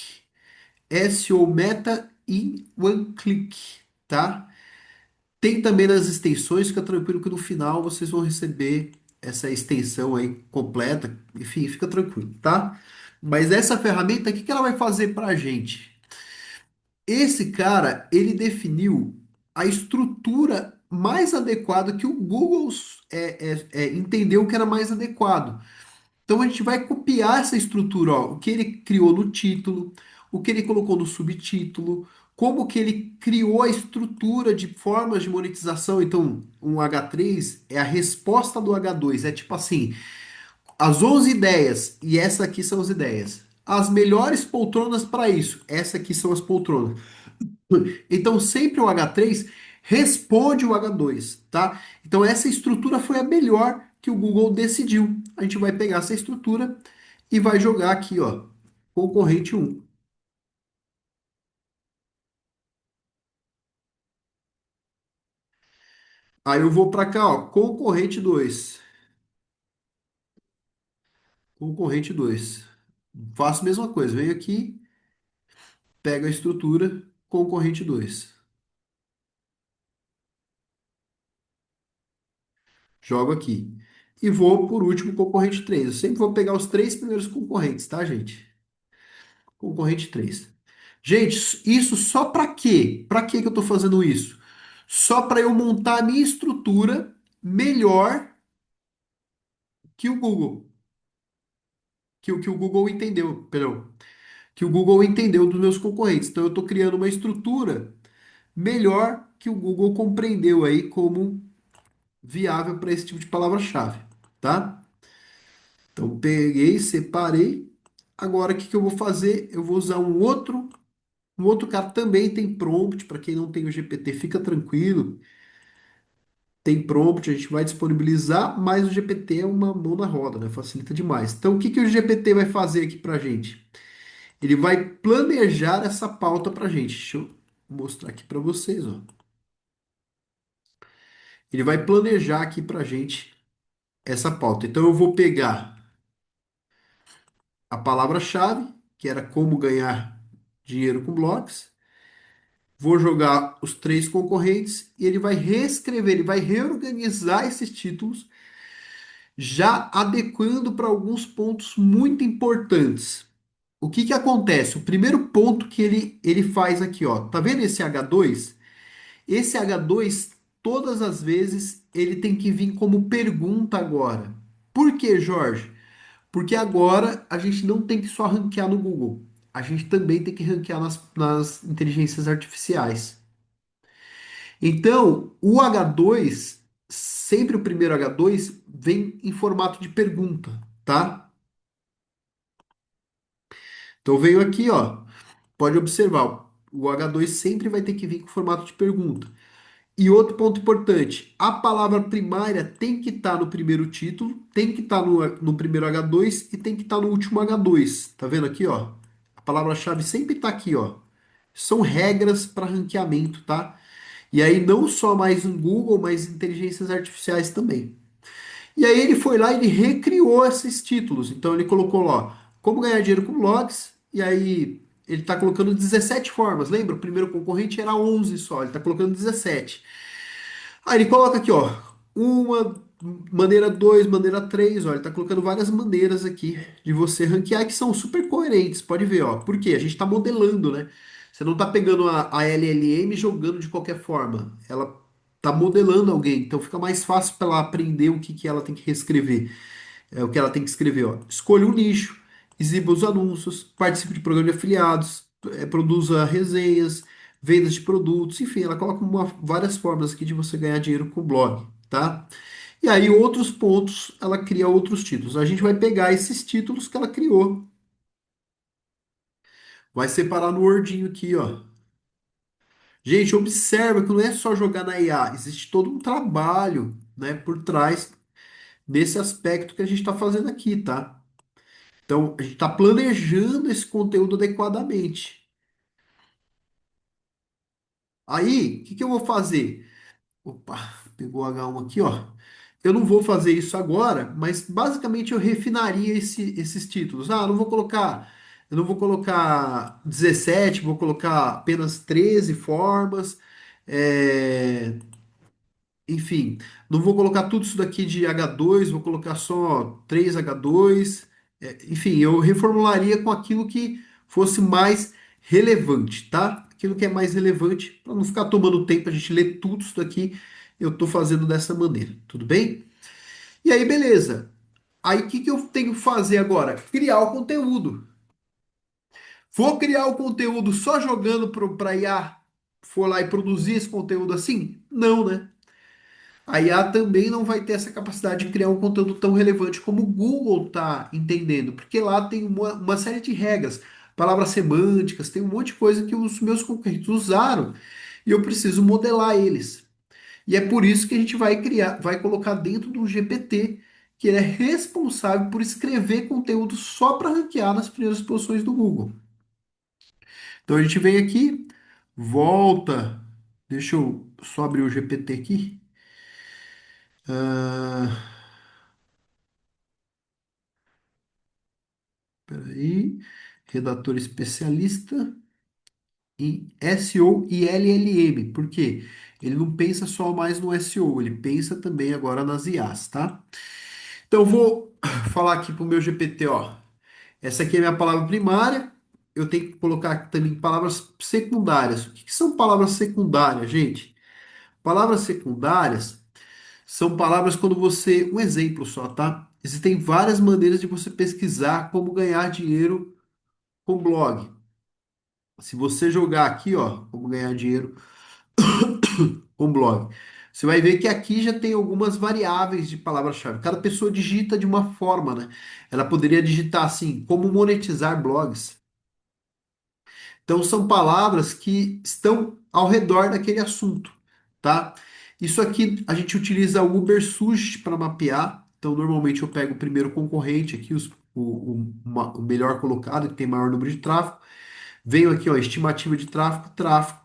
SEO Meta in One Click, tá? Tem também nas extensões, fica tranquilo que no final vocês vão receber essa extensão aí completa, enfim, fica tranquilo, tá? Mas essa ferramenta, o que que ela vai fazer para a gente? Esse cara, ele definiu a estrutura mais adequada que o Google entendeu que era mais adequado. Então a gente vai copiar essa estrutura, ó, o que ele criou no título, o que ele colocou no subtítulo, como que ele criou a estrutura de formas de monetização. Então, um H3 é a resposta do H2, é tipo assim, as 11 ideias, e essa aqui são as ideias. As melhores poltronas para isso, essa aqui são as poltronas. Então, sempre o H3 responde o H2, tá? Então, essa estrutura foi a melhor que o Google decidiu. A gente vai pegar essa estrutura e vai jogar aqui, ó, concorrente um. Aí eu vou para cá, ó, concorrente 2. Concorrente 2. Faço a mesma coisa, venho aqui, pego a estrutura, concorrente 2. Jogo aqui. E vou por último, concorrente 3. Eu sempre vou pegar os três primeiros concorrentes, tá, gente? Concorrente 3. Gente, isso só para quê? Para que eu estou fazendo isso? Só para eu montar a minha estrutura melhor que o Google. Que o Google entendeu, perdão. Que o Google entendeu dos meus concorrentes. Então eu estou criando uma estrutura melhor que o Google compreendeu aí como viável para esse tipo de palavra-chave, tá? Então peguei, separei. Agora o que que eu vou fazer? Eu vou usar um outro cara também tem prompt para quem não tem o GPT, fica tranquilo. Tem prompt, a gente vai disponibilizar, mas o GPT é uma mão na roda, né? Facilita demais. Então, o que que o GPT vai fazer aqui pra gente? Ele vai planejar essa pauta pra gente. Deixa eu mostrar aqui pra vocês, ó. Ele vai planejar aqui pra gente essa pauta. Então, eu vou pegar a palavra-chave, que era como ganhar dinheiro com blogs, vou jogar os três concorrentes e ele vai reescrever, ele vai reorganizar esses títulos já adequando para alguns pontos muito importantes. O que que acontece? O primeiro ponto que ele faz aqui, ó, tá vendo esse H2? Esse H2, todas as vezes, ele tem que vir como pergunta agora. Por quê, Jorge? Porque agora a gente não tem que só ranquear no Google. A gente também tem que ranquear nas inteligências artificiais. Então, o H2, sempre o primeiro H2, vem em formato de pergunta, tá? Então, veio aqui, ó. Pode observar, o H2 sempre vai ter que vir com formato de pergunta. E outro ponto importante, a palavra primária tem que estar no primeiro título, tem que estar no primeiro H2 e tem que estar no último H2. Tá vendo aqui, ó? A palavra-chave sempre está aqui, ó. São regras para ranqueamento, tá? E aí não só mais no Google, mas inteligências artificiais também. E aí ele foi lá e ele recriou esses títulos. Então ele colocou lá, como ganhar dinheiro com blogs, e aí ele está colocando 17 formas. Lembra? O primeiro concorrente era 11 só, ele está colocando 17. Aí ele coloca aqui, ó, uma maneira 2, maneira 3, ó, ele está colocando várias maneiras aqui de você ranquear que são super coerentes, pode ver, ó. Por quê? A gente está modelando, né? Você não está pegando a LLM e jogando de qualquer forma. Ela está modelando alguém, então fica mais fácil para ela aprender o que que ela tem que reescrever. É o que ela tem que escrever, ó. Escolha um nicho, exiba os anúncios, participe de programa de afiliados, produza resenhas, vendas de produtos, enfim, ela coloca várias formas aqui de você ganhar dinheiro com o blog, tá? E aí, outros pontos, ela cria outros títulos. A gente vai pegar esses títulos que ela criou, vai separar no Wordinho aqui, ó. Gente, observa que não é só jogar na IA, existe todo um trabalho, né, por trás desse aspecto que a gente está fazendo aqui, tá? Então, a gente está planejando esse conteúdo adequadamente. Aí, o que que eu vou fazer? Opa, pegou o H1 aqui, ó. Eu não vou fazer isso agora, mas basicamente eu refinaria esses títulos. Ah, eu não vou colocar 17, vou colocar apenas 13 formas. É, enfim, não vou colocar tudo isso daqui de H2, vou colocar só 3 H2. Enfim, eu reformularia com aquilo que fosse mais relevante, tá? Aquilo que é mais relevante, para não ficar tomando tempo a gente ler tudo isso daqui, eu estou fazendo dessa maneira, tudo bem? E aí, beleza. Aí, o que que eu tenho que fazer agora? Criar o conteúdo. Vou criar o conteúdo só jogando para IA for lá e produzir esse conteúdo assim? Não, né? A IA também não vai ter essa capacidade de criar um conteúdo tão relevante como o Google está entendendo, porque lá tem uma série de regras, palavras semânticas, tem um monte de coisa que os meus concorrentes usaram e eu preciso modelar eles. E é por isso que a gente vai criar, vai colocar dentro do GPT, que ele é responsável por escrever conteúdo só para ranquear nas primeiras posições do Google. Então a gente vem aqui, volta, deixa eu só abrir o GPT aqui. Ah, peraí. Redator especialista em SEO e LLM. Por quê? Ele não pensa só mais no SEO, ele pensa também agora nas IAs, tá? Então, eu vou falar aqui pro meu GPT, ó. Essa aqui é a minha palavra primária. Eu tenho que colocar também palavras secundárias. O que que são palavras secundárias, gente? Palavras secundárias são palavras quando você. Um exemplo só, tá? Existem várias maneiras de você pesquisar como ganhar dinheiro com blog. Se você jogar aqui, ó, como ganhar dinheiro com blog, você vai ver que aqui já tem algumas variáveis de palavra-chave. Cada pessoa digita de uma forma, né? Ela poderia digitar assim, como monetizar blogs. Então, são palavras que estão ao redor daquele assunto, tá? Isso aqui a gente utiliza o Ubersuggest para mapear. Então, normalmente eu pego o primeiro concorrente aqui, o melhor colocado, que tem maior número de tráfego. Venho aqui, ó, estimativa de tráfego, tráfego,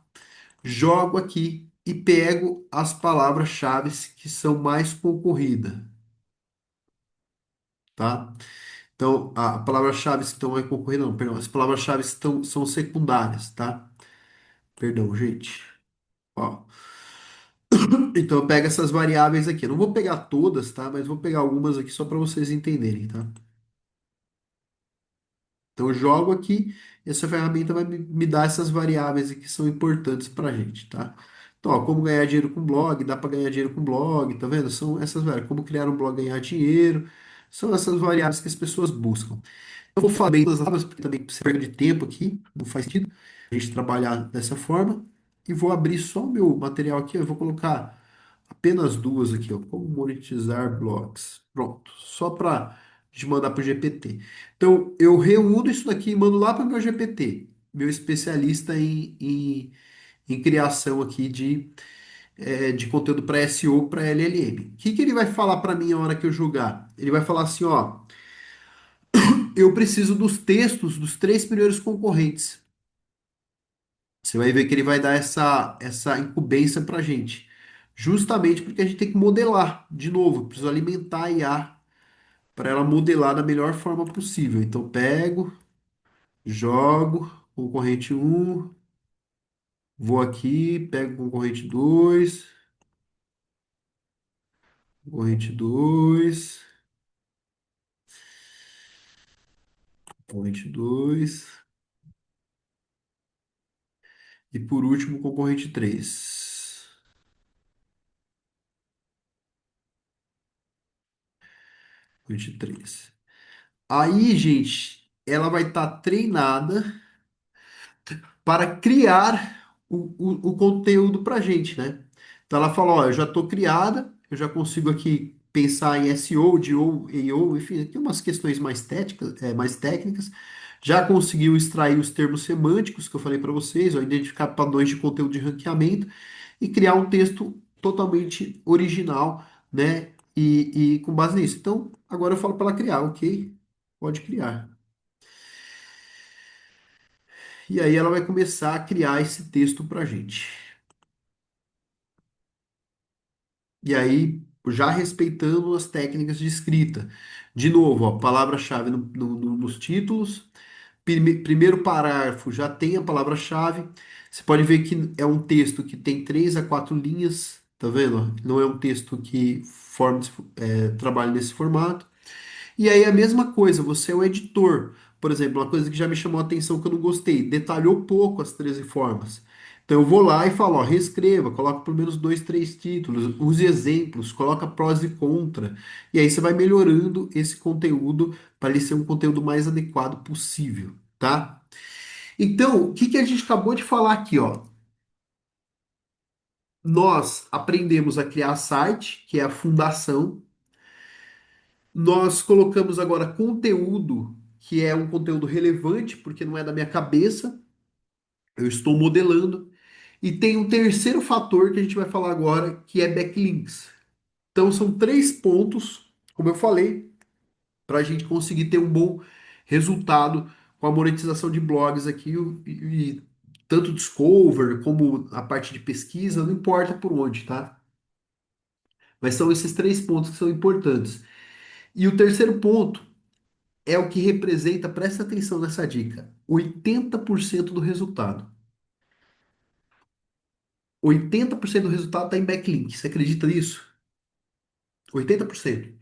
jogo aqui e pego as palavras-chave que são mais concorridas, tá? Então, a palavra-chave que estão mais concorrida, não, perdão, as palavras-chave são secundárias, tá? Perdão, gente. Ó. Então eu pego essas variáveis aqui. Eu não vou pegar todas, tá? Mas vou pegar algumas aqui só para vocês entenderem, tá? Então eu jogo aqui e essa ferramenta vai me dar essas variáveis aqui que são importantes para a gente, tá? Então, ó, como ganhar dinheiro com blog, dá para ganhar dinheiro com blog, tá vendo? São essas variáveis. Como criar um blog e ganhar dinheiro, são essas variáveis que as pessoas buscam. Eu vou falar bem das palavras, porque também você perde de tempo aqui, não faz sentido a gente trabalhar dessa forma. E vou abrir só o meu material aqui, eu vou colocar apenas duas aqui, ó. Como monetizar blogs. Pronto, só para a gente mandar para o GPT. Então, eu reúno isso daqui e mando lá para o meu GPT, meu especialista em criação aqui de conteúdo para SEO, para LLM. O que que ele vai falar para mim a hora que eu julgar? Ele vai falar assim, ó. Eu preciso dos textos dos três primeiros concorrentes. Você vai ver que ele vai dar essa incumbência para a gente. Justamente porque a gente tem que modelar, de novo, eu preciso alimentar a IA para ela modelar da melhor forma possível. Então, pego, jogo, concorrente um, vou aqui, pego concorrente 2, concorrente 2, concorrente 2 e por último, concorrente 3. Concorrente 3. Aí, gente, ela vai estar treinada para criar o conteúdo para a gente, né? Então ela fala, ó, eu já estou criada, eu já consigo aqui pensar em SEO, DO, EO, enfim, aqui umas questões mais técnicas. Já conseguiu extrair os termos semânticos que eu falei para vocês, ó, identificar padrões de conteúdo de ranqueamento e criar um texto totalmente original, né? E com base nisso. Então, agora eu falo para ela criar, ok? Pode criar. E aí ela vai começar a criar esse texto para a gente. E aí, já respeitando as técnicas de escrita. De novo, ó, palavra-chave nos títulos. Primeiro parágrafo já tem a palavra-chave. Você pode ver que é um texto que tem 3 a 4 linhas, tá vendo? Não é um texto que trabalha nesse formato. E aí a mesma coisa, você é o editor. Por exemplo, uma coisa que já me chamou a atenção que eu não gostei, detalhou pouco as 13 formas. Então eu vou lá e falo, ó, reescreva, coloca pelo menos dois, três títulos, use exemplos, coloca prós e contra. E aí você vai melhorando esse conteúdo para ele ser um conteúdo mais adequado possível, tá? Então, o que que a gente acabou de falar aqui, ó? Nós aprendemos a criar site, que é a fundação. Nós colocamos agora conteúdo, que é um conteúdo relevante, porque não é da minha cabeça, eu estou modelando. E tem um terceiro fator que a gente vai falar agora, que é backlinks. Então são 3 pontos, como eu falei, para a gente conseguir ter um bom resultado com a monetização de blogs aqui, e tanto Discover como a parte de pesquisa, não importa por onde, tá? Mas são esses três pontos que são importantes. E o terceiro ponto é o que representa, presta atenção nessa dica, 80% do resultado. 80% do resultado está em backlink. Você acredita nisso? 80%.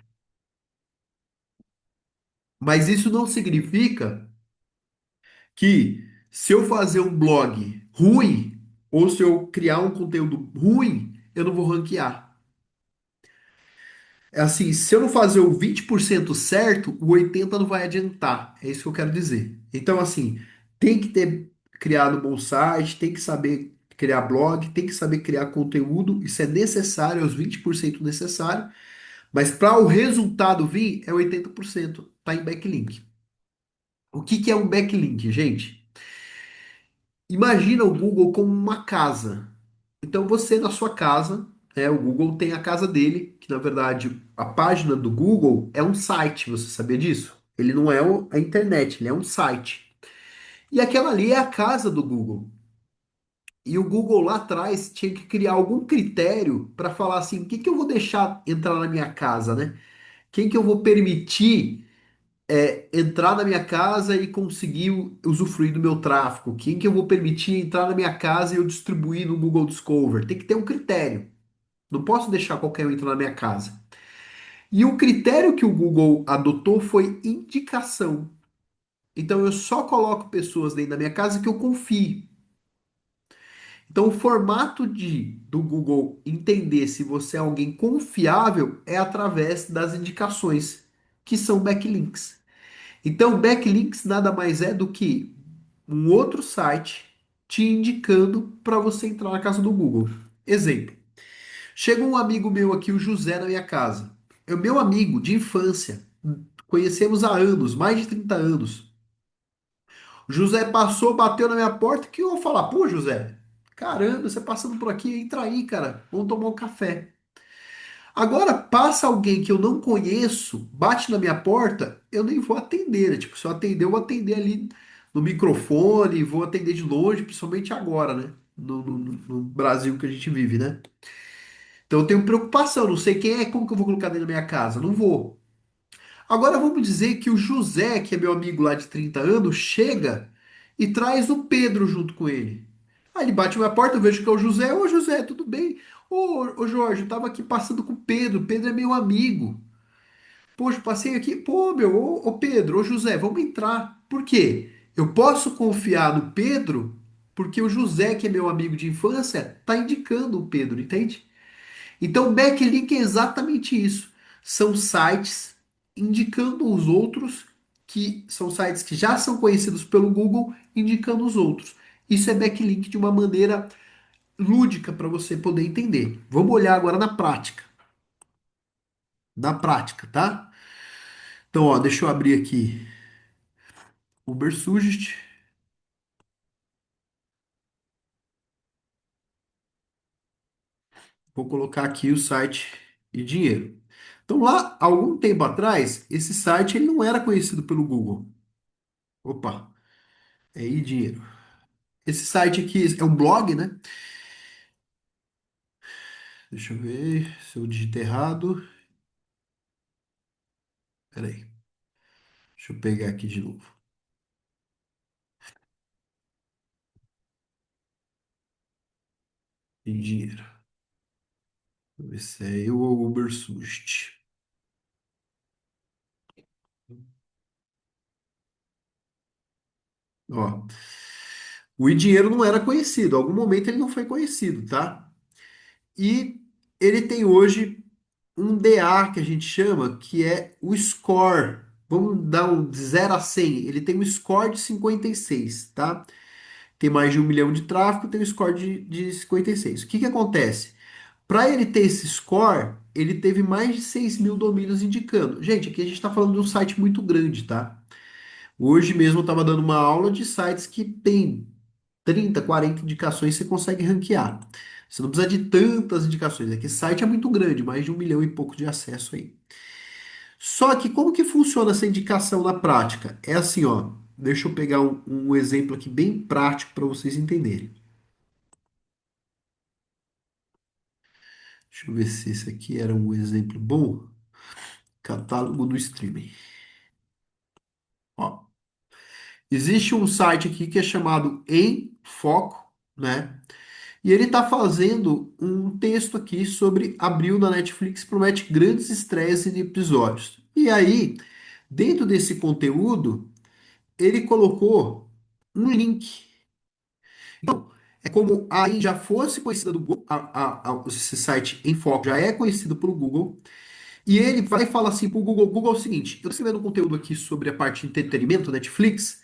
Mas isso não significa que se eu fazer um blog ruim, ou se eu criar um conteúdo ruim, eu não vou ranquear. É assim, se eu não fazer o 20% certo, o 80% não vai adiantar. É isso que eu quero dizer. Então, assim, tem que ter criado um bom site, tem que saber criar blog, tem que saber criar conteúdo. Isso é necessário, é os 20% necessário. Mas para o resultado vir, é 80%. Tá em backlink. O que que é um backlink, gente? Imagina o Google como uma casa. Então você na sua casa, o Google tem a casa dele, que na verdade a página do Google é um site, você sabia disso? Ele não é a internet, ele é um site. E aquela ali é a casa do Google. E o Google lá atrás tinha que criar algum critério para falar assim, o que que eu vou deixar entrar na minha casa, né? Quem que eu vou permitir entrar na minha casa e conseguir usufruir do meu tráfego? Quem que eu vou permitir entrar na minha casa e eu distribuir no Google Discover? Tem que ter um critério. Não posso deixar qualquer um entrar na minha casa. E o critério que o Google adotou foi indicação. Então eu só coloco pessoas dentro da minha casa que eu confie. Então o formato do Google entender se você é alguém confiável é através das indicações, que são backlinks. Então backlinks nada mais é do que um outro site te indicando para você entrar na casa do Google. Exemplo. Chega um amigo meu aqui, o José, na minha casa. É o meu amigo de infância. Conhecemos há anos, mais de 30 anos. O José passou, bateu na minha porta, que eu vou falar, pô, José, caramba, você passando por aqui, entra aí, cara, vamos tomar um café. Agora, passa alguém que eu não conheço, bate na minha porta, eu nem vou atender, né? Tipo, se eu atender, eu vou atender ali no microfone, vou atender de longe, principalmente agora, né? No Brasil que a gente vive, né? Então eu tenho preocupação, não sei quem é, como que eu vou colocar dentro da minha casa? Não vou. Agora vamos dizer que o José, que é meu amigo lá de 30 anos, chega e traz o Pedro junto com ele. Aí ele bate na minha porta, eu vejo que é o José. Ô José, tudo bem? Ô Jorge, eu tava aqui passando com o Pedro. O Pedro é meu amigo. Poxa, passei aqui. Pô, meu, ô Pedro, ô José, vamos entrar. Por quê? Eu posso confiar no Pedro porque o José, que é meu amigo de infância, tá indicando o Pedro, entende? Então, backlink é exatamente isso. São sites indicando os outros, que são sites que já são conhecidos pelo Google, indicando os outros. Isso é backlink de uma maneira lúdica para você poder entender. Vamos olhar agora na prática. Na prática, tá? Então, ó, deixa eu abrir aqui o Ubersuggest. Vou colocar aqui o site e dinheiro. Então, lá, algum tempo atrás, esse site ele não era conhecido pelo Google. Opa, é aí dinheiro. Esse site aqui é um blog, né? Deixa eu ver se eu digitei errado. Peraí, deixa eu pegar aqui de novo. Em dinheiro. Deixa eu ver se é eu ou o Ubersuggest. Ó, o dinheiro não era conhecido. Em algum momento ele não foi conhecido, tá? E ele tem hoje um DA que a gente chama, que é o score. Vamos dar um de 0 a 100. Ele tem um score de 56, tá? Tem mais de 1 milhão de tráfego, tem um score de 56. O que que acontece? Para ele ter esse score, ele teve mais de 6 mil domínios indicando. Gente, aqui a gente está falando de um site muito grande, tá? Hoje mesmo eu estava dando uma aula de sites que tem 30, 40 indicações, você consegue ranquear. Você não precisa de tantas indicações. Aqui esse site é muito grande, mais de 1 milhão e pouco de acesso aí. Só que como que funciona essa indicação na prática? É assim, ó. Deixa eu pegar um exemplo aqui bem prático para vocês entenderem. Deixa eu ver se esse aqui era um exemplo bom. Catálogo do streaming. Ó, existe um site aqui que é chamado Em Foco, né? E ele está fazendo um texto aqui sobre abril da Netflix promete grandes estreias em episódios. E aí, dentro desse conteúdo, ele colocou um link. Então, é como a já fosse conhecida do Google, esse site em foco já é conhecido pelo Google, e ele vai e fala assim para o Google, Google é o seguinte, eu estou escrevendo um conteúdo aqui sobre a parte de entretenimento, Netflix,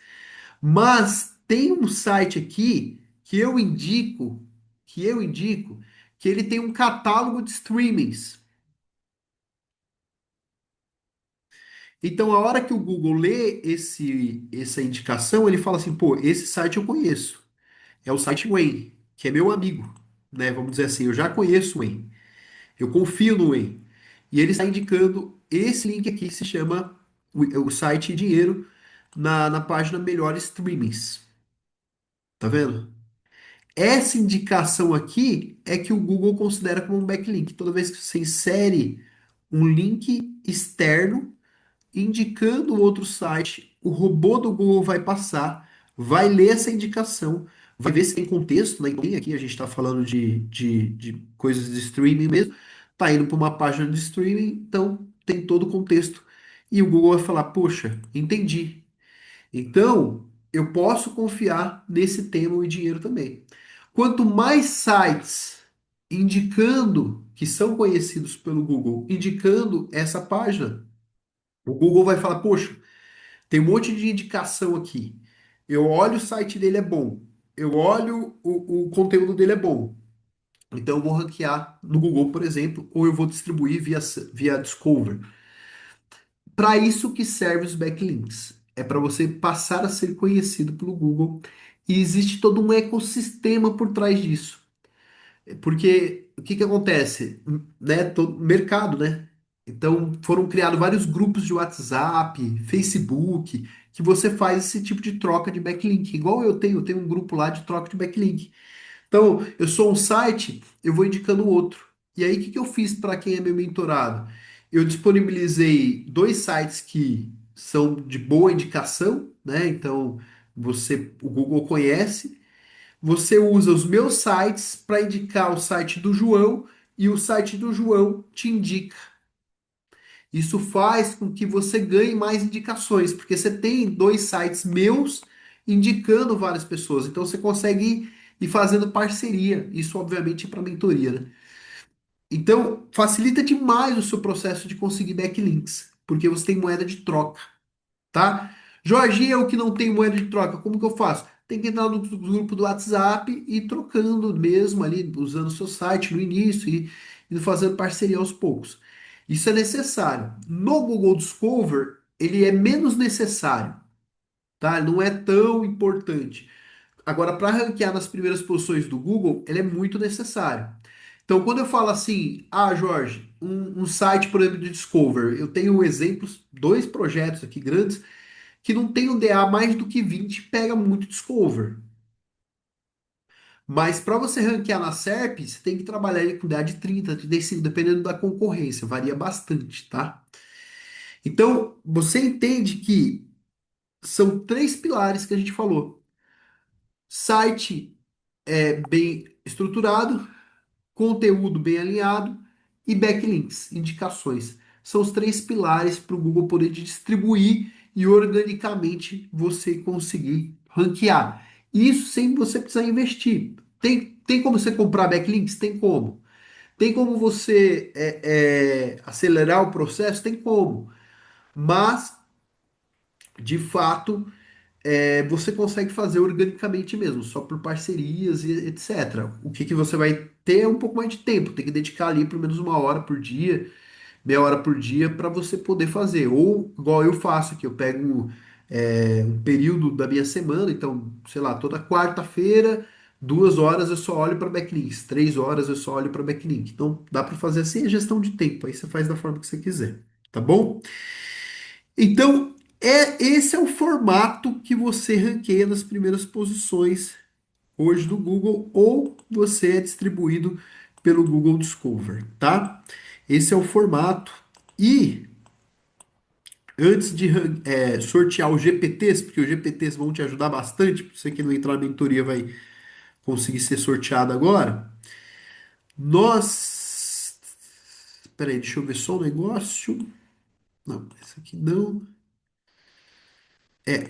mas tem um site aqui que eu indico, que ele tem um catálogo de streamings. Então, a hora que o Google lê essa indicação, ele fala assim, pô, esse site eu conheço. É o site Wayne, que é meu amigo, né? Vamos dizer assim, eu já conheço o Wayne. Eu confio no Wayne. E ele está indicando esse link aqui que se chama o site Dinheiro na página Melhores Streamings. Tá vendo? Essa indicação aqui é que o Google considera como um backlink. Toda vez que você insere um link externo indicando outro site, o robô do Google vai passar, vai ler essa indicação, vai ver se tem contexto, né? Então, aqui a gente está falando de coisas de streaming mesmo, tá indo para uma página de streaming, então tem todo o contexto. E o Google vai falar, poxa, entendi. Então, eu posso confiar nesse tema e dinheiro também. Quanto mais sites indicando que são conhecidos pelo Google, indicando essa página, o Google vai falar, poxa, tem um monte de indicação aqui. Eu olho o site dele é bom. Eu olho o conteúdo dele é bom. Então eu vou ranquear no Google, por exemplo, ou eu vou distribuir via Discover. Para isso que serve os backlinks. É para você passar a ser conhecido pelo Google. E existe todo um ecossistema por trás disso. Porque o que que acontece? Né, todo, mercado, né? Então foram criados vários grupos de WhatsApp, Facebook, que você faz esse tipo de troca de backlink. Igual eu tenho um grupo lá de troca de backlink. Então, eu sou um site, eu vou indicando outro. E aí, o que que eu fiz para quem é meu mentorado? Eu disponibilizei dois sites que são de boa indicação, né? Então, o Google conhece. Você usa os meus sites para indicar o site do João e o site do João te indica. Isso faz com que você ganhe mais indicações, porque você tem dois sites meus indicando várias pessoas. Então você consegue ir fazendo parceria. Isso, obviamente, é para mentoria, né? Então, facilita demais o seu processo de conseguir backlinks, porque você tem moeda de troca, tá? Jorge, eu que não tenho moeda de troca, como que eu faço? Tem que entrar no grupo do WhatsApp e ir trocando mesmo ali, usando o seu site no início e fazendo parceria aos poucos. Isso é necessário. No Google Discover, ele é menos necessário, tá? Ele não é tão importante. Agora, para ranquear nas primeiras posições do Google, ele é muito necessário. Então, quando eu falo assim, ah, Jorge, um site, por exemplo, de Discover, eu tenho exemplos, dois projetos aqui grandes que não tem um DA mais do que 20, pega muito Discover. Mas para você ranquear na SERP, você tem que trabalhar ele com DA de 30, 35, dependendo da concorrência, varia bastante, tá? Então, você entende que são três pilares que a gente falou. Site bem estruturado, conteúdo bem alinhado e backlinks, indicações. São os três pilares para o Google poder distribuir e organicamente você conseguir ranquear. Isso sem você precisar investir. Tem como você comprar backlinks? Tem como. Tem como você acelerar o processo? Tem como. Mas, de fato, você consegue fazer organicamente mesmo, só por parcerias e etc. O que que você vai ter é um pouco mais de tempo, tem que dedicar ali pelo menos uma hora por dia, meia hora por dia para você poder fazer. Ou igual eu faço, que eu pego um período da minha semana, então, sei lá, toda quarta-feira, 2 horas eu só olho para backlinks, 3 horas eu só olho para backlink. Então dá para fazer assim a gestão de tempo, aí você faz da forma que você quiser, tá bom? Então, esse é o formato que você ranqueia nas primeiras posições hoje do Google, ou você é distribuído pelo Google Discover, tá? Esse é o formato. E antes de sortear os GPTs, porque os GPTs vão te ajudar bastante, você que não entrar na mentoria vai conseguir ser sorteado agora. Nós. Peraí, deixa eu ver só um negócio. Não, esse aqui não.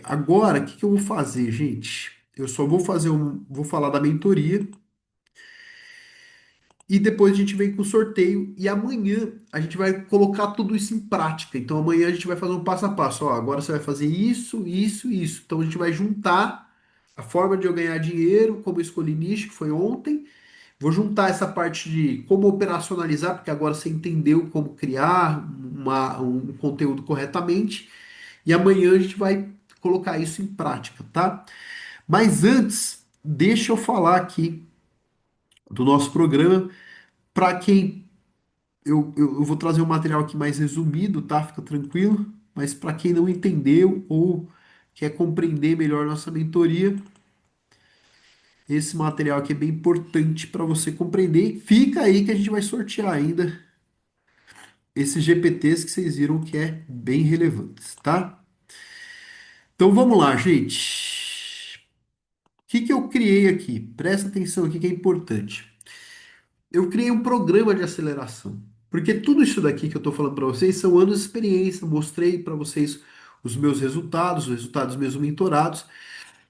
Agora, o que que eu vou fazer, gente? Eu só vou fazer um. Vou falar da mentoria e depois a gente vem com o sorteio. E amanhã a gente vai colocar tudo isso em prática. Então amanhã a gente vai fazer um passo a passo. Ó, agora você vai fazer isso, isso, isso. Então a gente vai juntar a forma de eu ganhar dinheiro, como eu escolhi nicho, que foi ontem. Vou juntar essa parte de como operacionalizar, porque agora você entendeu como criar um conteúdo corretamente. E amanhã a gente vai colocar isso em prática, tá? Mas antes, deixa eu falar aqui do nosso programa. Para quem eu vou trazer um material aqui mais resumido, tá? Fica tranquilo. Mas para quem não entendeu ou quer compreender melhor nossa mentoria, esse material aqui é bem importante para você compreender. Fica aí que a gente vai sortear ainda esses GPTs que vocês viram que é bem relevantes, tá? Então vamos lá, gente. O que que eu criei aqui? Presta atenção aqui que é importante. Eu criei um programa de aceleração. Porque tudo isso daqui que eu estou falando para vocês são anos de experiência. Mostrei para vocês os meus resultados, os resultados dos meus mentorados.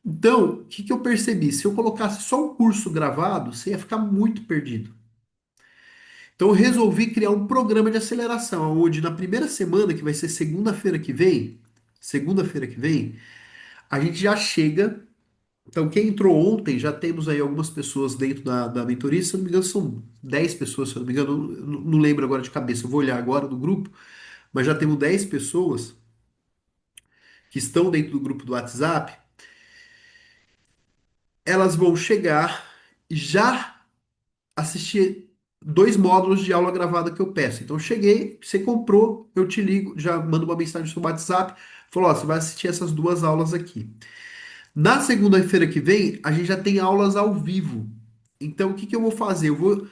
Então, o que que eu percebi? Se eu colocasse só um curso gravado, você ia ficar muito perdido. Então, eu resolvi criar um programa de aceleração, onde na primeira semana, que vai ser segunda-feira que vem, a gente já chega. Então, quem entrou ontem, já temos aí algumas pessoas dentro da mentoria, se eu não me engano, são 10 pessoas, se eu não me engano, eu não lembro agora de cabeça, eu vou olhar agora do grupo, mas já temos 10 pessoas que estão dentro do grupo do WhatsApp, elas vão chegar e já assistir dois módulos de aula gravada que eu peço. Então, eu cheguei, você comprou, eu te ligo, já mando uma mensagem no seu WhatsApp, falou, ó, você vai assistir essas duas aulas aqui. Na segunda-feira que vem, a gente já tem aulas ao vivo. Então, o que que eu vou fazer? Eu vou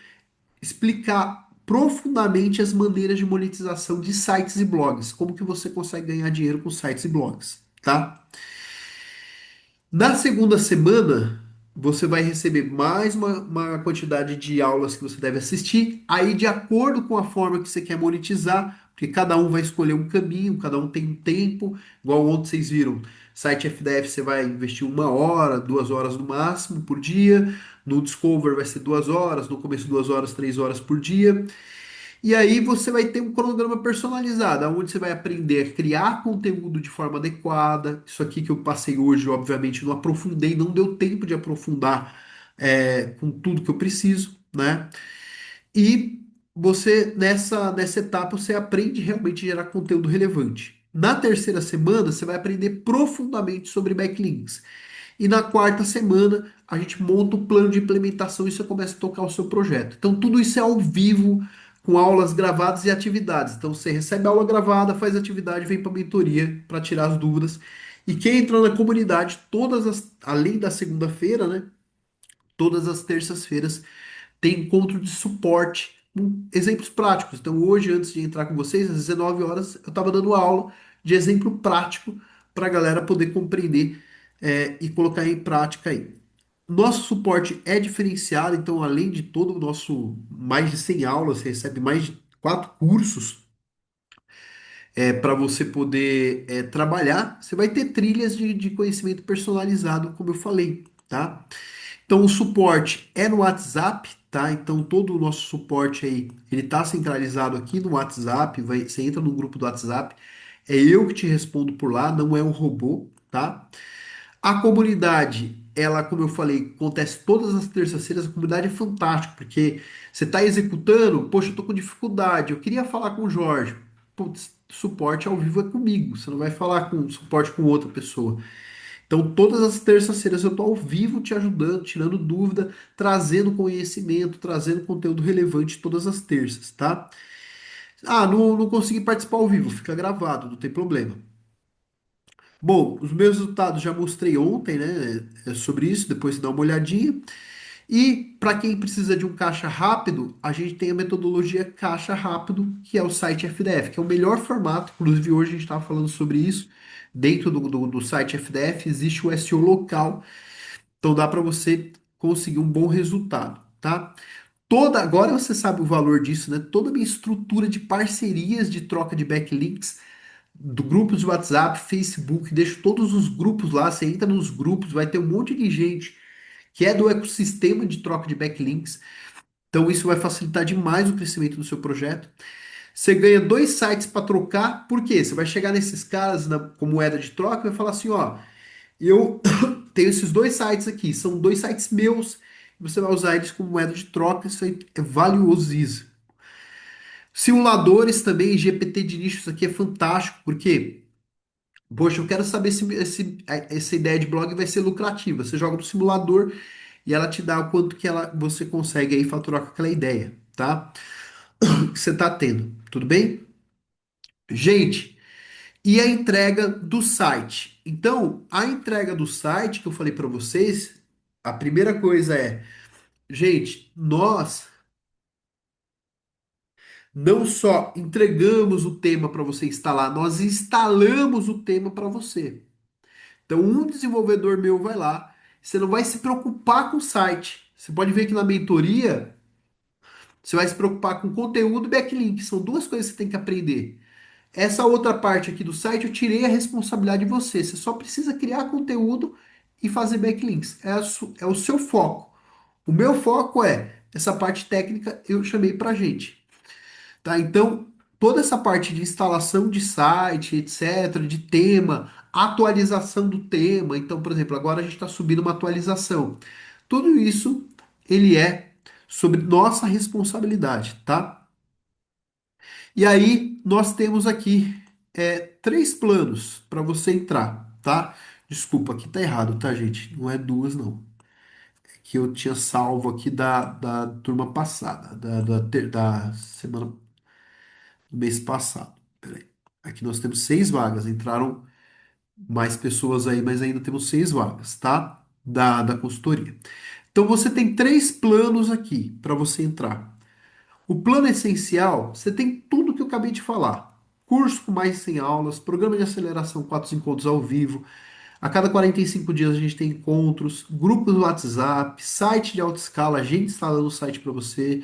explicar profundamente as maneiras de monetização de sites e blogs, como que você consegue ganhar dinheiro com sites e blogs, tá? Na segunda semana, você vai receber mais uma quantidade de aulas que você deve assistir, aí de acordo com a forma que você quer monetizar, porque cada um vai escolher um caminho, cada um tem um tempo, igual ontem vocês viram, site FDF você vai investir 1 hora, 2 horas no máximo por dia, no Discover vai ser 2 horas, no começo 2 horas, 3 horas por dia. E aí você vai ter um cronograma personalizado, onde você vai aprender a criar conteúdo de forma adequada. Isso aqui que eu passei hoje, obviamente, não aprofundei, não deu tempo de aprofundar com tudo que eu preciso, né? E você, nessa etapa, você aprende realmente a gerar conteúdo relevante. Na terceira semana, você vai aprender profundamente sobre backlinks. E na quarta semana, a gente monta o plano de implementação e você começa a tocar o seu projeto. Então, tudo isso é ao vivo, com aulas gravadas e atividades. Então, você recebe a aula gravada, faz atividade, vem para a mentoria para tirar as dúvidas. E quem entra na comunidade, além da segunda-feira, né? Todas as terças-feiras tem encontro de suporte, com exemplos práticos. Então, hoje, antes de entrar com vocês, às 19 horas, eu estava dando aula de exemplo prático para a galera poder compreender e colocar em prática aí. Nosso suporte é diferenciado, então, além de todo o nosso mais de 100 aulas, você recebe mais de 4 cursos para você poder trabalhar. Você vai ter trilhas de conhecimento personalizado, como eu falei, tá? Então, o suporte é no WhatsApp, tá? Então, todo o nosso suporte aí, ele tá centralizado aqui no WhatsApp. Você entra no grupo do WhatsApp, é eu que te respondo por lá, não é um robô, tá? A comunidade, ela, como eu falei, acontece todas as terças-feiras. A comunidade é fantástica, porque você está executando, poxa, eu tô com dificuldade, eu queria falar com o Jorge. Putz, suporte ao vivo é comigo, você não vai falar com suporte com outra pessoa. Então, todas as terças-feiras eu estou ao vivo te ajudando, tirando dúvida, trazendo conhecimento, trazendo conteúdo relevante todas as terças, tá? Ah, não consegui participar ao vivo, fica gravado, não tem problema. Bom, os meus resultados já mostrei ontem, né? Sobre isso, depois você dá uma olhadinha. E para quem precisa de um caixa rápido, a gente tem a metodologia caixa rápido, que é o site FDF, que é o melhor formato. Inclusive, hoje a gente estava falando sobre isso. Dentro do site FDF existe o SEO local, então dá para você conseguir um bom resultado, tá? Agora você sabe o valor disso, né? Toda a minha estrutura de parcerias de troca de backlinks do grupos de WhatsApp, Facebook, deixo todos os grupos lá. Você entra nos grupos, vai ter um monte de gente que é do ecossistema de troca de backlinks. Então isso vai facilitar demais o crescimento do seu projeto. Você ganha dois sites para trocar, por quê? Você vai chegar nesses caras com moeda de troca e vai falar assim, ó, eu tenho esses dois sites aqui, são dois sites meus, você vai usar eles como moeda de troca, isso aí é valiosíssimo. Simuladores também, GPT de nicho, isso aqui é fantástico, porque, poxa, eu quero saber se essa ideia de blog vai ser lucrativa. Você joga no simulador e ela te dá o quanto que você consegue aí faturar com aquela ideia, tá? Que você tá tendo, tudo bem? Gente, e a entrega do site? Então, a entrega do site que eu falei para vocês, a primeira coisa é, gente, nós não só entregamos o tema para você instalar, nós instalamos o tema para você. Então, um desenvolvedor meu vai lá, você não vai se preocupar com o site. Você pode ver que na mentoria, você vai se preocupar com conteúdo e backlink. São duas coisas que você tem que aprender. Essa outra parte aqui do site, eu tirei a responsabilidade de você. Você só precisa criar conteúdo e fazer backlinks. É o seu foco. O meu foco é essa parte técnica, eu chamei pra gente. Tá? Então, toda essa parte de instalação de site, etc., de tema, atualização do tema. Então, por exemplo, agora a gente está subindo uma atualização. Tudo isso, ele é sobre nossa responsabilidade, tá? E aí, nós temos aqui três planos para você entrar, tá? Desculpa, aqui tá errado, tá, gente? Não é duas, não. É que eu tinha salvo aqui da turma passada, da semana do mês passado. Peraí. Aqui nós temos seis vagas. Entraram mais pessoas aí, mas ainda temos seis vagas, tá? Da consultoria. Então você tem três planos aqui para você entrar. O plano essencial, você tem tudo que eu acabei de falar. Curso com mais de 100 aulas, programa de aceleração, quatro encontros ao vivo. A cada 45 dias a gente tem encontros, grupos do WhatsApp, site de alta escala, a gente instalando o site para você,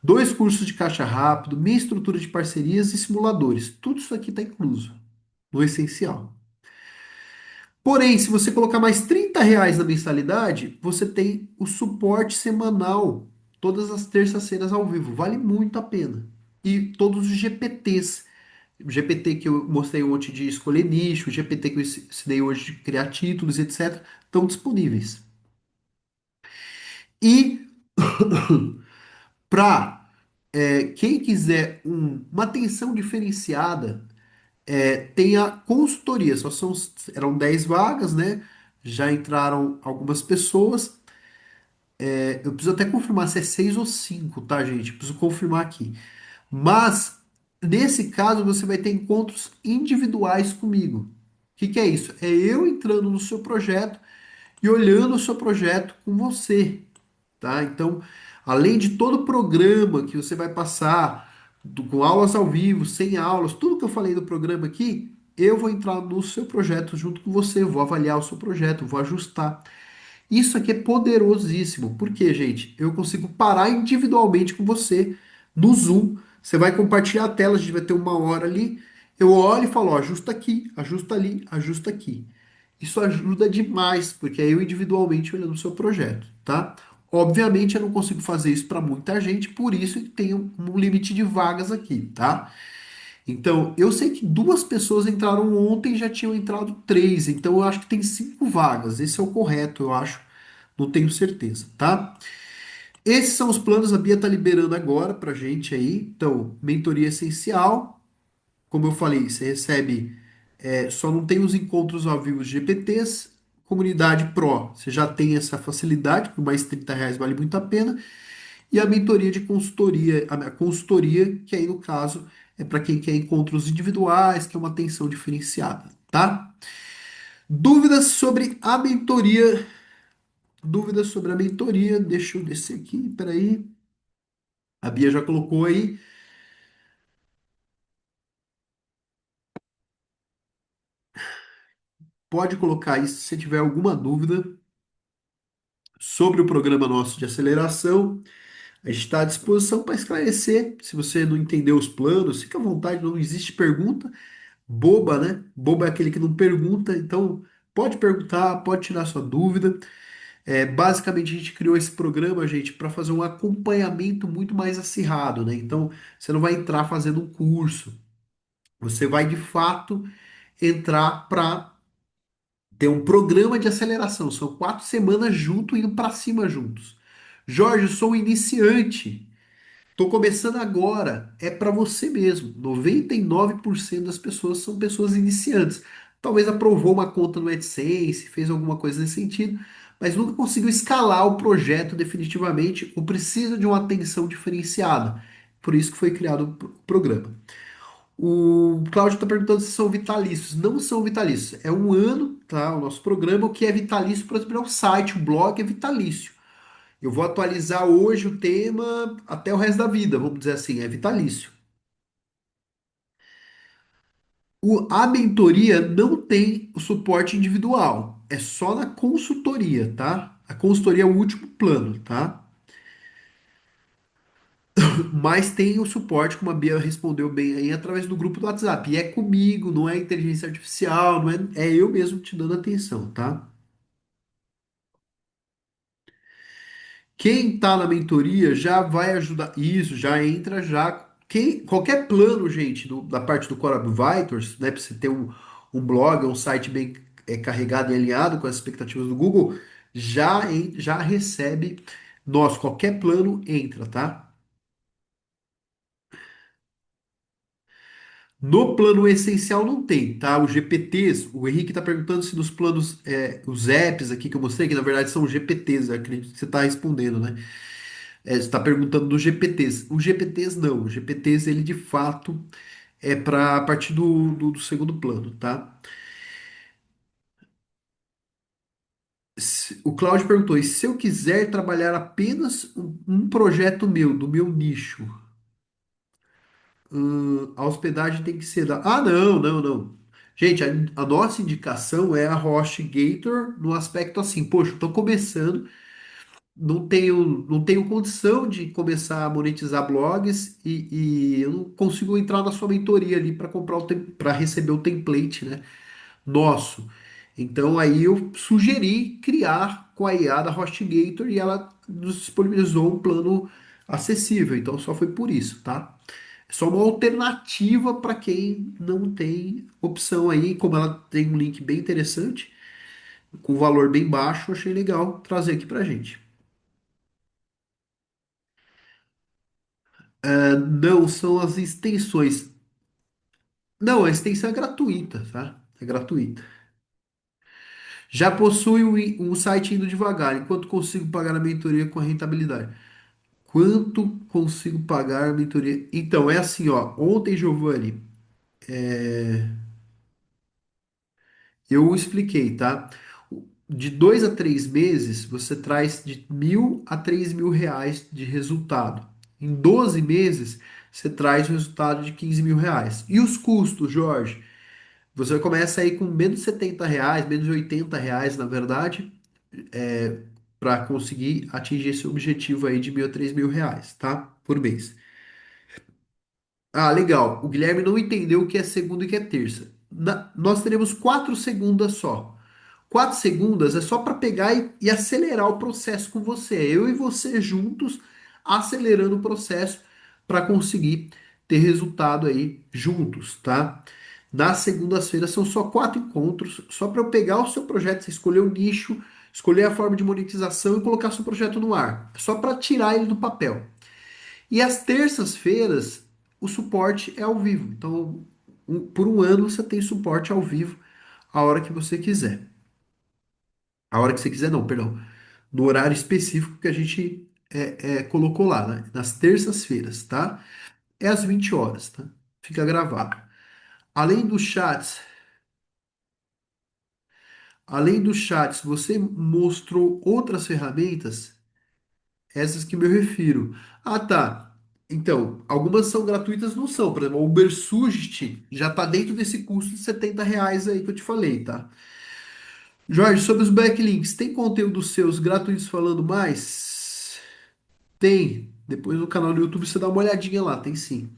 dois cursos de caixa rápido, minha estrutura de parcerias e simuladores. Tudo isso aqui está incluso no essencial. Porém, se você colocar mais R$ 30 na mensalidade, você tem o suporte semanal, todas as terças-feiras ao vivo. Vale muito a pena. E todos os GPTs. O GPT que eu mostrei ontem de escolher nicho, o GPT que eu ensinei hoje de criar títulos, etc., estão disponíveis. E para quem quiser uma atenção diferenciada, tem a consultoria. Eram 10 vagas, né? Já entraram algumas pessoas. Eu preciso até confirmar se é 6 ou 5, tá, gente? Preciso confirmar aqui. Mas, nesse caso, você vai ter encontros individuais comigo. O que que é isso? É eu entrando no seu projeto e olhando o seu projeto com você, tá? Então, além de todo o programa que você vai passar, com aulas ao vivo, sem aulas, tudo que eu falei do programa aqui, eu vou entrar no seu projeto junto com você, vou avaliar o seu projeto, vou ajustar. Isso aqui é poderosíssimo. Por quê, gente? Eu consigo parar individualmente com você no Zoom. Você vai compartilhar a tela, a gente vai ter uma hora ali. Eu olho e falo, ó, ajusta aqui, ajusta ali, ajusta aqui. Isso ajuda demais, porque é eu individualmente olhando o seu projeto, tá? Obviamente eu não consigo fazer isso para muita gente, por isso que tem um limite de vagas aqui, tá? Então, eu sei que duas pessoas entraram ontem e já tinham entrado três, então eu acho que tem cinco vagas. Esse é o correto, eu acho. Não tenho certeza, tá? Esses são os planos, a Bia tá liberando agora pra gente aí. Então, mentoria essencial, como eu falei, você recebe, só não tem os encontros ao vivo de GPTs, comunidade Pro, você já tem essa facilidade, por mais R$ 30 vale muito a pena. E a mentoria de consultoria, a consultoria, que aí no caso é para quem quer encontros individuais, que é uma atenção diferenciada, tá? Dúvidas sobre a mentoria Dúvidas sobre a mentoria? Deixa eu descer aqui, peraí. A Bia já colocou aí. Pode colocar aí se você tiver alguma dúvida sobre o programa nosso de aceleração. A gente está à disposição para esclarecer. Se você não entendeu os planos, fica à vontade, não existe pergunta. Boba, né? Boba é aquele que não pergunta, então pode perguntar, pode tirar sua dúvida. Basicamente, a gente criou esse programa, gente, para fazer um acompanhamento muito mais acirrado, né? Então, você não vai entrar fazendo um curso, você vai de fato entrar para ter um programa de aceleração. São 4 semanas junto, indo para cima juntos. Jorge, eu sou um iniciante. Tô começando agora. É para você mesmo. 99% das pessoas são pessoas iniciantes. Talvez aprovou uma conta no AdSense, fez alguma coisa nesse sentido, mas nunca conseguiu escalar o projeto definitivamente ou precisa de uma atenção diferenciada. Por isso que foi criado o programa. O Cláudio está perguntando se são vitalícios. Não são vitalícios. É um ano, tá? O nosso programa, o que é vitalício, por exemplo, é o site, o blog é vitalício. Eu vou atualizar hoje o tema até o resto da vida, vamos dizer assim, é vitalício. A mentoria não tem o suporte individual, é só na consultoria, tá? A consultoria é o último plano, tá? Mas tem o suporte, como a Bia respondeu bem aí, através do grupo do WhatsApp. E é comigo, não é inteligência artificial, não é, é eu mesmo te dando atenção, tá? Quem está na mentoria já vai ajudar. Isso, já entra já. Qualquer plano, gente, da parte do Core Vitals, né? Para você ter um blog, um site bem carregado e alinhado com as expectativas do Google, já recebe. Nossa, qualquer plano entra, tá? No plano essencial não tem, tá? Os GPTs, o Henrique está perguntando se nos planos, os apps aqui que eu mostrei, que na verdade são GPTs, eu acredito que você está respondendo, né? Você está perguntando dos GPTs. Os GPTs não. Os GPTs, ele de fato é para a partir do segundo plano, tá? O Cláudio perguntou: e se eu quiser trabalhar apenas um projeto meu, do meu nicho, a hospedagem tem que ser da. Ah, não, não, não. Gente, a nossa indicação é a HostGator no aspecto assim, poxa, eu tô começando. Não tenho condição de começar a monetizar blogs e eu não consigo entrar na sua mentoria ali para comprar para receber o template, né, nosso. Então aí eu sugeri criar com a IA da HostGator e ela nos disponibilizou um plano acessível. Então só foi por isso, tá? É só uma alternativa para quem não tem opção aí, como ela tem um link bem interessante, com valor bem baixo, achei legal trazer aqui pra gente. Não, são as extensões. Não, a extensão é gratuita, tá? É gratuita. Já possui um site indo devagar. Enquanto consigo pagar a mentoria com a rentabilidade? Quanto consigo pagar a mentoria? Então, é assim, ó. Ontem, Giovanni, eu expliquei, tá? De 2 a 3 meses, você traz de 1.000 a 3.000 reais de resultado. Em 12 meses, você traz o resultado de 15.000 reais. E os custos, Jorge? Você começa aí com menos de 70 reais, menos de 80 reais, na verdade, para conseguir atingir esse objetivo aí de 1.000 a 3.000 reais, tá? Por mês. Ah, legal. O Guilherme não entendeu o que é segunda e o que é terça. Nós teremos 4 segundas só. 4 segundas é só para pegar e acelerar o processo com você. Eu e você juntos acelerando o processo para conseguir ter resultado aí juntos, tá? Nas segundas-feiras são só 4 encontros, só para eu pegar o seu projeto, você escolher o nicho, escolher a forma de monetização e colocar seu projeto no ar. É só para tirar ele do papel. E às terças-feiras, o suporte é ao vivo. Então, por um ano você tem suporte ao vivo a hora que você quiser. A hora que você quiser, não, perdão. No horário específico que a gente colocou lá, né? Nas terças-feiras, tá? É às 20 horas, tá? Fica gravado. Além dos chats, Além do chat, se você mostrou outras ferramentas, essas que me refiro. Ah, tá. Então, algumas são gratuitas, não são. Por exemplo, o Ubersuggest já está dentro desse custo de R$ 70 aí que eu te falei, tá? Jorge, sobre os backlinks, tem conteúdo seus gratuitos falando mais? Tem. Depois no canal do YouTube você dá uma olhadinha lá, tem sim.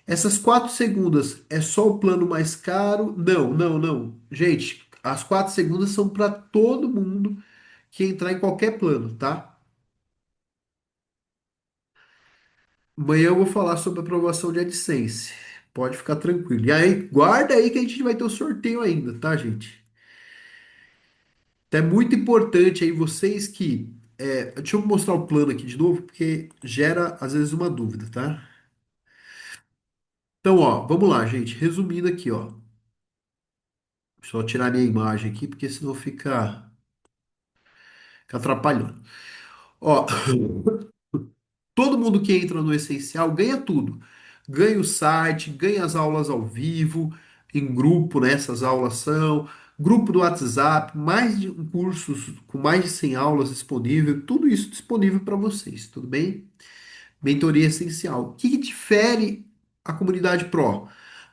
Essas 4 segundas é só o plano mais caro? Não, não, não. Gente, as 4 segundas são para todo mundo que entrar em qualquer plano, tá? Amanhã eu vou falar sobre aprovação de AdSense. Pode ficar tranquilo. E aí, guarda aí que a gente vai ter o sorteio ainda, tá, gente? Então é muito importante aí vocês que. Deixa eu mostrar o plano aqui de novo, porque gera às vezes uma dúvida, tá? Então, ó, vamos lá, gente. Resumindo aqui, ó. Só tirar minha imagem aqui, porque senão fica atrapalhando. Ó, todo mundo que entra no Essencial ganha tudo. Ganha o site, ganha as aulas ao vivo, em grupo, né? Essas aulas são. Grupo do WhatsApp, mais de cursos com mais de 100 aulas disponível, tudo isso disponível para vocês, tudo bem? Mentoria essencial. O que que difere a comunidade Pro?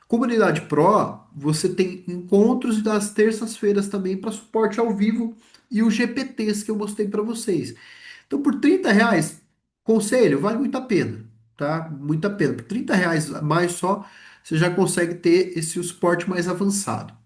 Comunidade Pro, você tem encontros das terças-feiras também para suporte ao vivo e os GPTs que eu mostrei para vocês. Então, por R$ 30, conselho, vale muito a pena, tá? Muito a pena. Por R$ 30 a mais só, você já consegue ter esse suporte mais avançado.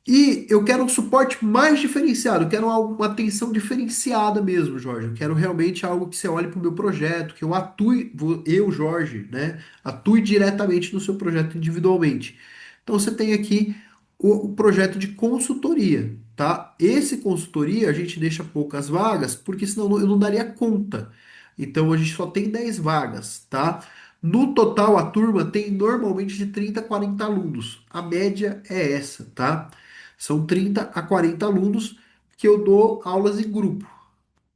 E eu quero um suporte mais diferenciado, eu quero uma atenção diferenciada mesmo, Jorge. Eu quero realmente algo que você olhe para o meu projeto, que eu atue, eu, Jorge, né, atue diretamente no seu projeto individualmente. Então você tem aqui o projeto de consultoria, tá? Esse consultoria a gente deixa poucas vagas, porque senão eu não daria conta. Então a gente só tem 10 vagas, tá? No total, a turma tem normalmente de 30 a 40 alunos. A média é essa, tá? São 30 a 40 alunos que eu dou aulas em grupo.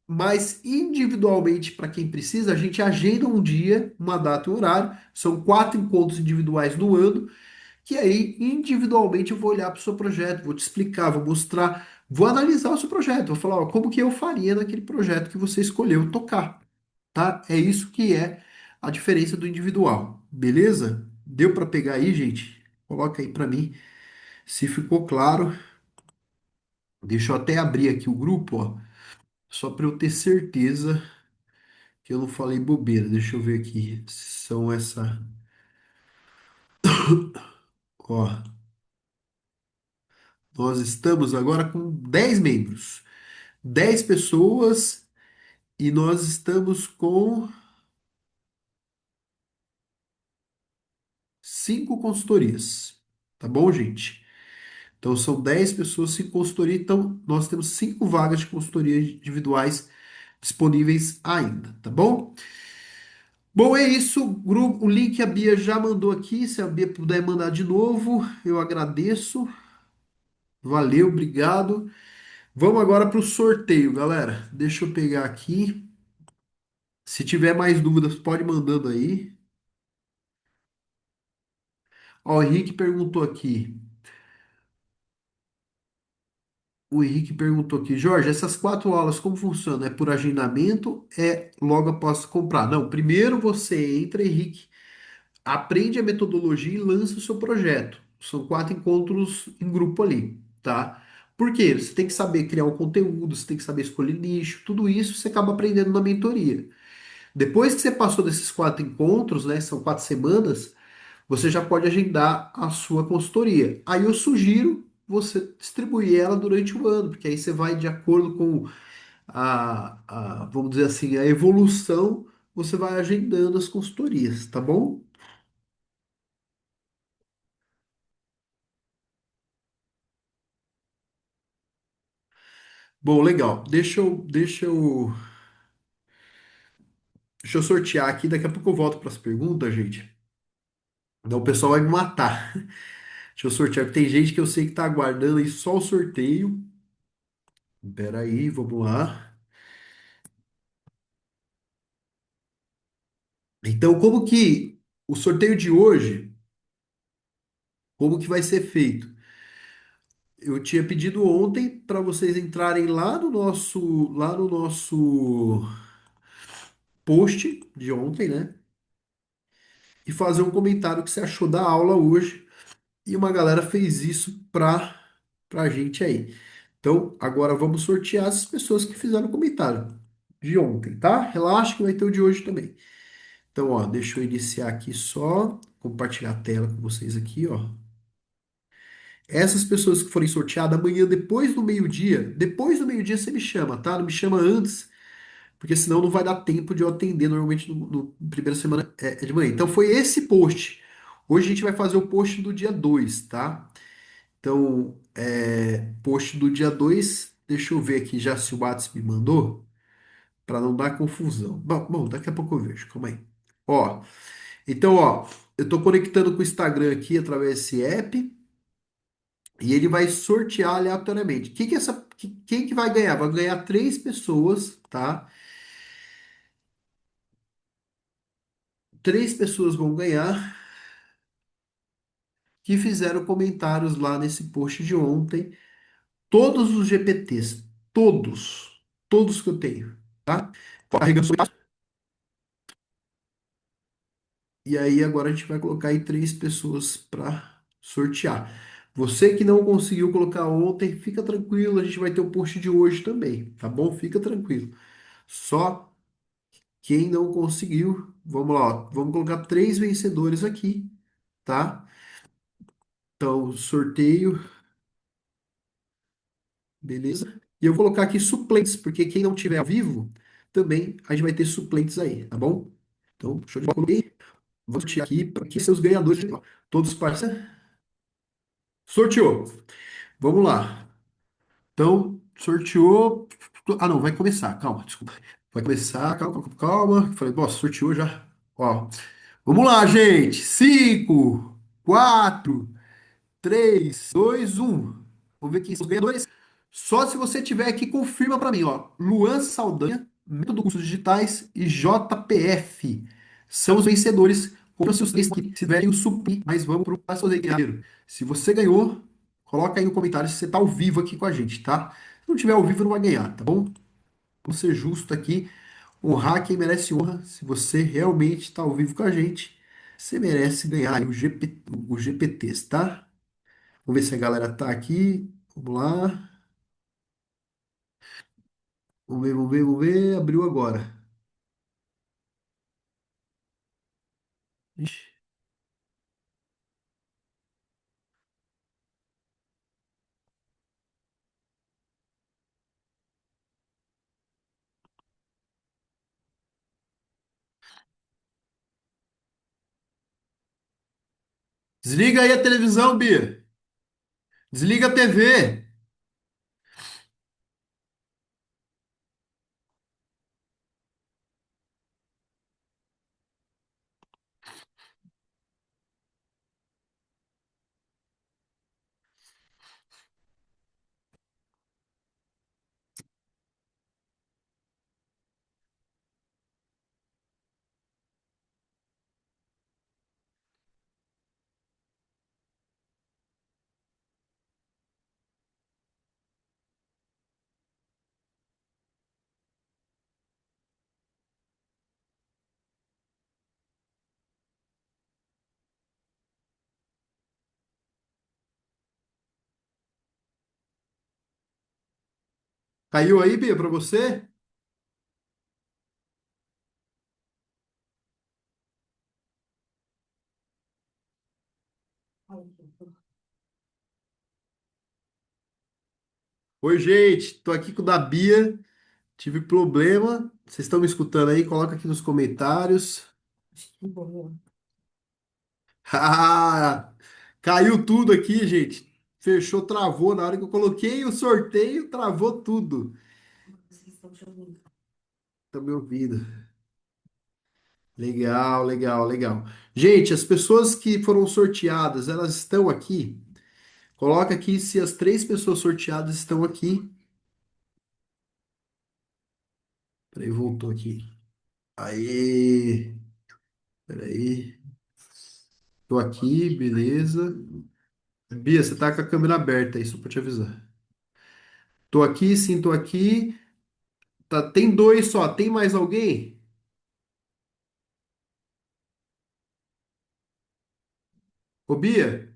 Mas individualmente, para quem precisa, a gente agenda um dia, uma data e um horário. São 4 encontros individuais no ano, que aí individualmente eu vou olhar para o seu projeto, vou te explicar, vou mostrar, vou analisar o seu projeto, vou falar, ó, como que eu faria naquele projeto que você escolheu tocar, tá? É isso que é a diferença do individual, beleza? Deu para pegar aí, gente? Coloca aí para mim se ficou claro. Deixa eu até abrir aqui o grupo, ó, só para eu ter certeza que eu não falei bobeira. Deixa eu ver aqui. São essa, ó, nós estamos agora com 10 membros, 10 pessoas e nós estamos com 5 consultorias. Tá bom, gente? Então são 10 pessoas, 5 consultorias. Então nós temos 5 vagas de consultoria individuais disponíveis ainda, tá bom? Bom, é isso. O link a Bia já mandou aqui. Se a Bia puder mandar de novo, eu agradeço. Valeu, obrigado. Vamos agora para o sorteio, galera. Deixa eu pegar aqui. Se tiver mais dúvidas, pode mandando aí. Ó, o Henrique perguntou aqui. O Henrique perguntou aqui, Jorge, essas 4 aulas como funciona? É por agendamento? É logo após comprar? Não, primeiro você entra, Henrique, aprende a metodologia e lança o seu projeto. São 4 encontros em grupo ali, tá? Por quê? Você tem que saber criar um conteúdo, você tem que saber escolher nicho, tudo isso você acaba aprendendo na mentoria. Depois que você passou desses 4 encontros, né? São 4 semanas, você já pode agendar a sua consultoria. Aí eu sugiro você distribuir ela durante o ano, porque aí você vai de acordo com vamos dizer assim, a evolução, você vai agendando as consultorias, tá bom? Bom, legal. Deixa eu sortear aqui, daqui a pouco eu volto para as perguntas, gente. Então o pessoal vai me matar. Deixa eu sortear, porque tem gente que eu sei que tá aguardando aí só o sorteio. Pera aí, vamos lá. Então, como que o sorteio de hoje, como que vai ser feito? Eu tinha pedido ontem para vocês entrarem lá no nosso post de ontem, né? E fazer um comentário que você achou da aula hoje. E uma galera fez isso pra gente aí. Então, agora vamos sortear as pessoas que fizeram comentário de ontem, tá? Relaxa que vai ter o de hoje também. Então, ó, deixa eu iniciar aqui só, compartilhar a tela com vocês aqui, ó. Essas pessoas que forem sorteadas amanhã, depois do meio-dia você me chama, tá? Não me chama antes, porque senão não vai dar tempo de eu atender. Normalmente no primeira semana é de manhã. Então foi esse post. Hoje a gente vai fazer o post do dia 2, tá? Então, post do dia 2. Deixa eu ver aqui já se o WhatsApp me mandou, para não dar confusão. Bom, daqui a pouco eu vejo, calma aí. Ó, então, ó, eu tô conectando com o Instagram aqui através desse app. E ele vai sortear aleatoriamente. Quem que vai ganhar? Vai ganhar três pessoas, tá? Três pessoas vão ganhar que fizeram comentários lá nesse post de ontem. Todos os GPTs, todos que eu tenho, tá? Carregando os comentários. E aí agora a gente vai colocar aí três pessoas para sortear. Você que não conseguiu colocar ontem, fica tranquilo, a gente vai ter o post de hoje também, tá bom? Fica tranquilo. Só quem não conseguiu, vamos lá, ó, vamos colocar três vencedores aqui, tá? Então, sorteio, beleza? E eu vou colocar aqui suplentes, porque quem não tiver ao vivo, também a gente vai ter suplentes aí, tá bom? Então, show de bola. Coloquei. Vou sortear aqui para que seus ganhadores, ó, todos parceiros. Sorteou. Vamos lá. Então, sorteou. Ah, não, vai começar. Calma, desculpa. Vai começar, calma, calma, calma. Falei, nossa, sorteou já. Ó, vamos lá, gente. 5, 4, 3, 2, 1. Vamos ver quem são os ganhadores. Só se você tiver aqui, confirma para mim, ó. Luan Saldanha, Método Cursos Digitais e JPF são os vencedores. Compra seus três aqui. Se tiverem o supri, mas vamos para o passo dinheiro. Se você ganhou, coloca aí no comentário se você está ao vivo aqui com a gente, tá? Se não tiver ao vivo, não vai ganhar, tá bom? Vamos ser justo aqui. Honrar quem merece honra. Se você realmente está ao vivo com a gente, você merece ganhar aí o GPTs, tá? Vamos ver se a galera tá aqui. Vamos lá. Vamos ver, vamos ver, vamos ver. Abriu agora. Ixi. Desliga aí a televisão, Bia. Desliga a TV. Caiu aí, Bia, pra você? Oi, gente. Tô aqui com o da Bia. Tive problema. Vocês estão me escutando aí? Coloca aqui nos comentários. Ah, caiu tudo aqui, gente. Fechou, travou. Na hora que eu coloquei o sorteio, travou tudo. Tá me ouvindo? Legal, legal, legal. Gente, as pessoas que foram sorteadas, elas estão aqui. Coloca aqui se as três pessoas sorteadas estão aqui. Peraí, voltou aqui. Aê, peraí. Tô aqui, beleza. Bia, você tá com a câmera aberta aí, só pra te avisar. Tô aqui, sim, tô aqui. Tá, tem dois só. Tem mais alguém? Ô, Bia?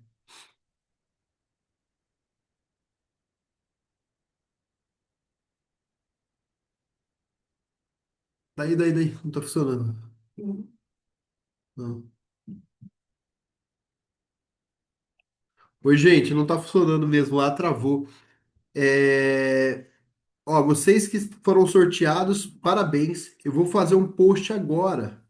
Daí. Não tá funcionando. Não. Oi, gente, não tá funcionando mesmo. Lá travou. É... Ó, vocês que foram sorteados, parabéns. Eu vou fazer um post agora.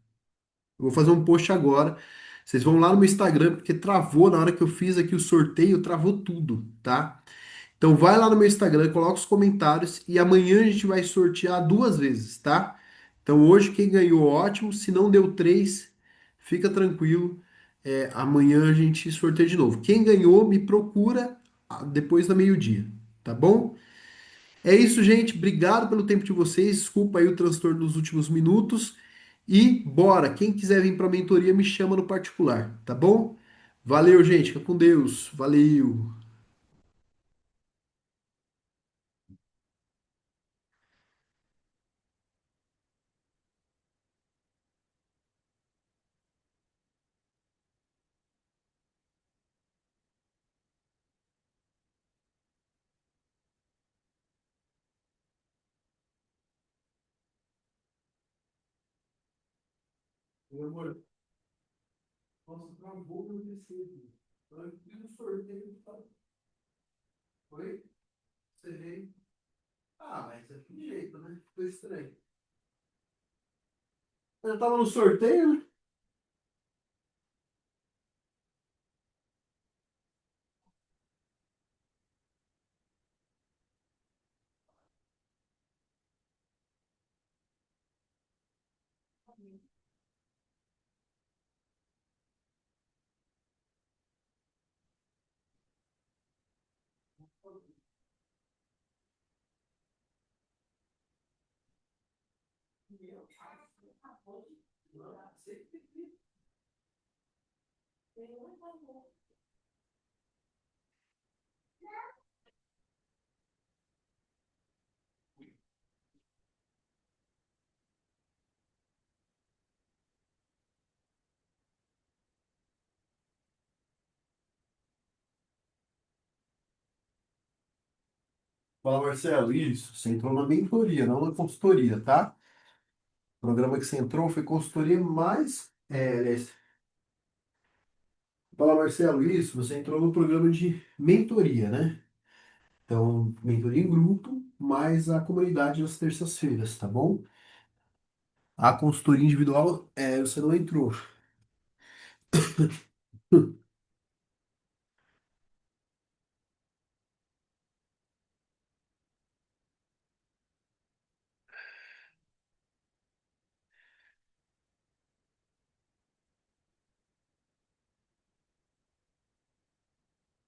Eu vou fazer um post agora. Vocês vão lá no meu Instagram, porque travou na hora que eu fiz aqui o sorteio, travou tudo, tá? Então vai lá no meu Instagram, coloca os comentários e amanhã a gente vai sortear duas vezes, tá? Então hoje quem ganhou, ótimo. Se não deu três, fica tranquilo. Amanhã a gente sorteia de novo. Quem ganhou, me procura depois da meio-dia, tá bom? É isso, gente. Obrigado pelo tempo de vocês. Desculpa aí o transtorno dos últimos minutos. E bora! Quem quiser vir para a mentoria, me chama no particular, tá bom? Valeu, gente. Fica com Deus. Valeu. Meu amor, nossa, travou meu PC. Eu fiz o sorteio. Oi? Você veio? Ah, mas é de jeito, né? Ficou estranho. Eu tava no sorteio, né? Fala, Marcelo, isso. Você entrou na mentoria, não na consultoria, tá? O programa que você entrou foi consultoria mais. Fala, Marcelo, isso. Você entrou no programa de mentoria, né? Então, mentoria em grupo, mais a comunidade nas terças-feiras, tá bom? A consultoria individual, você não entrou.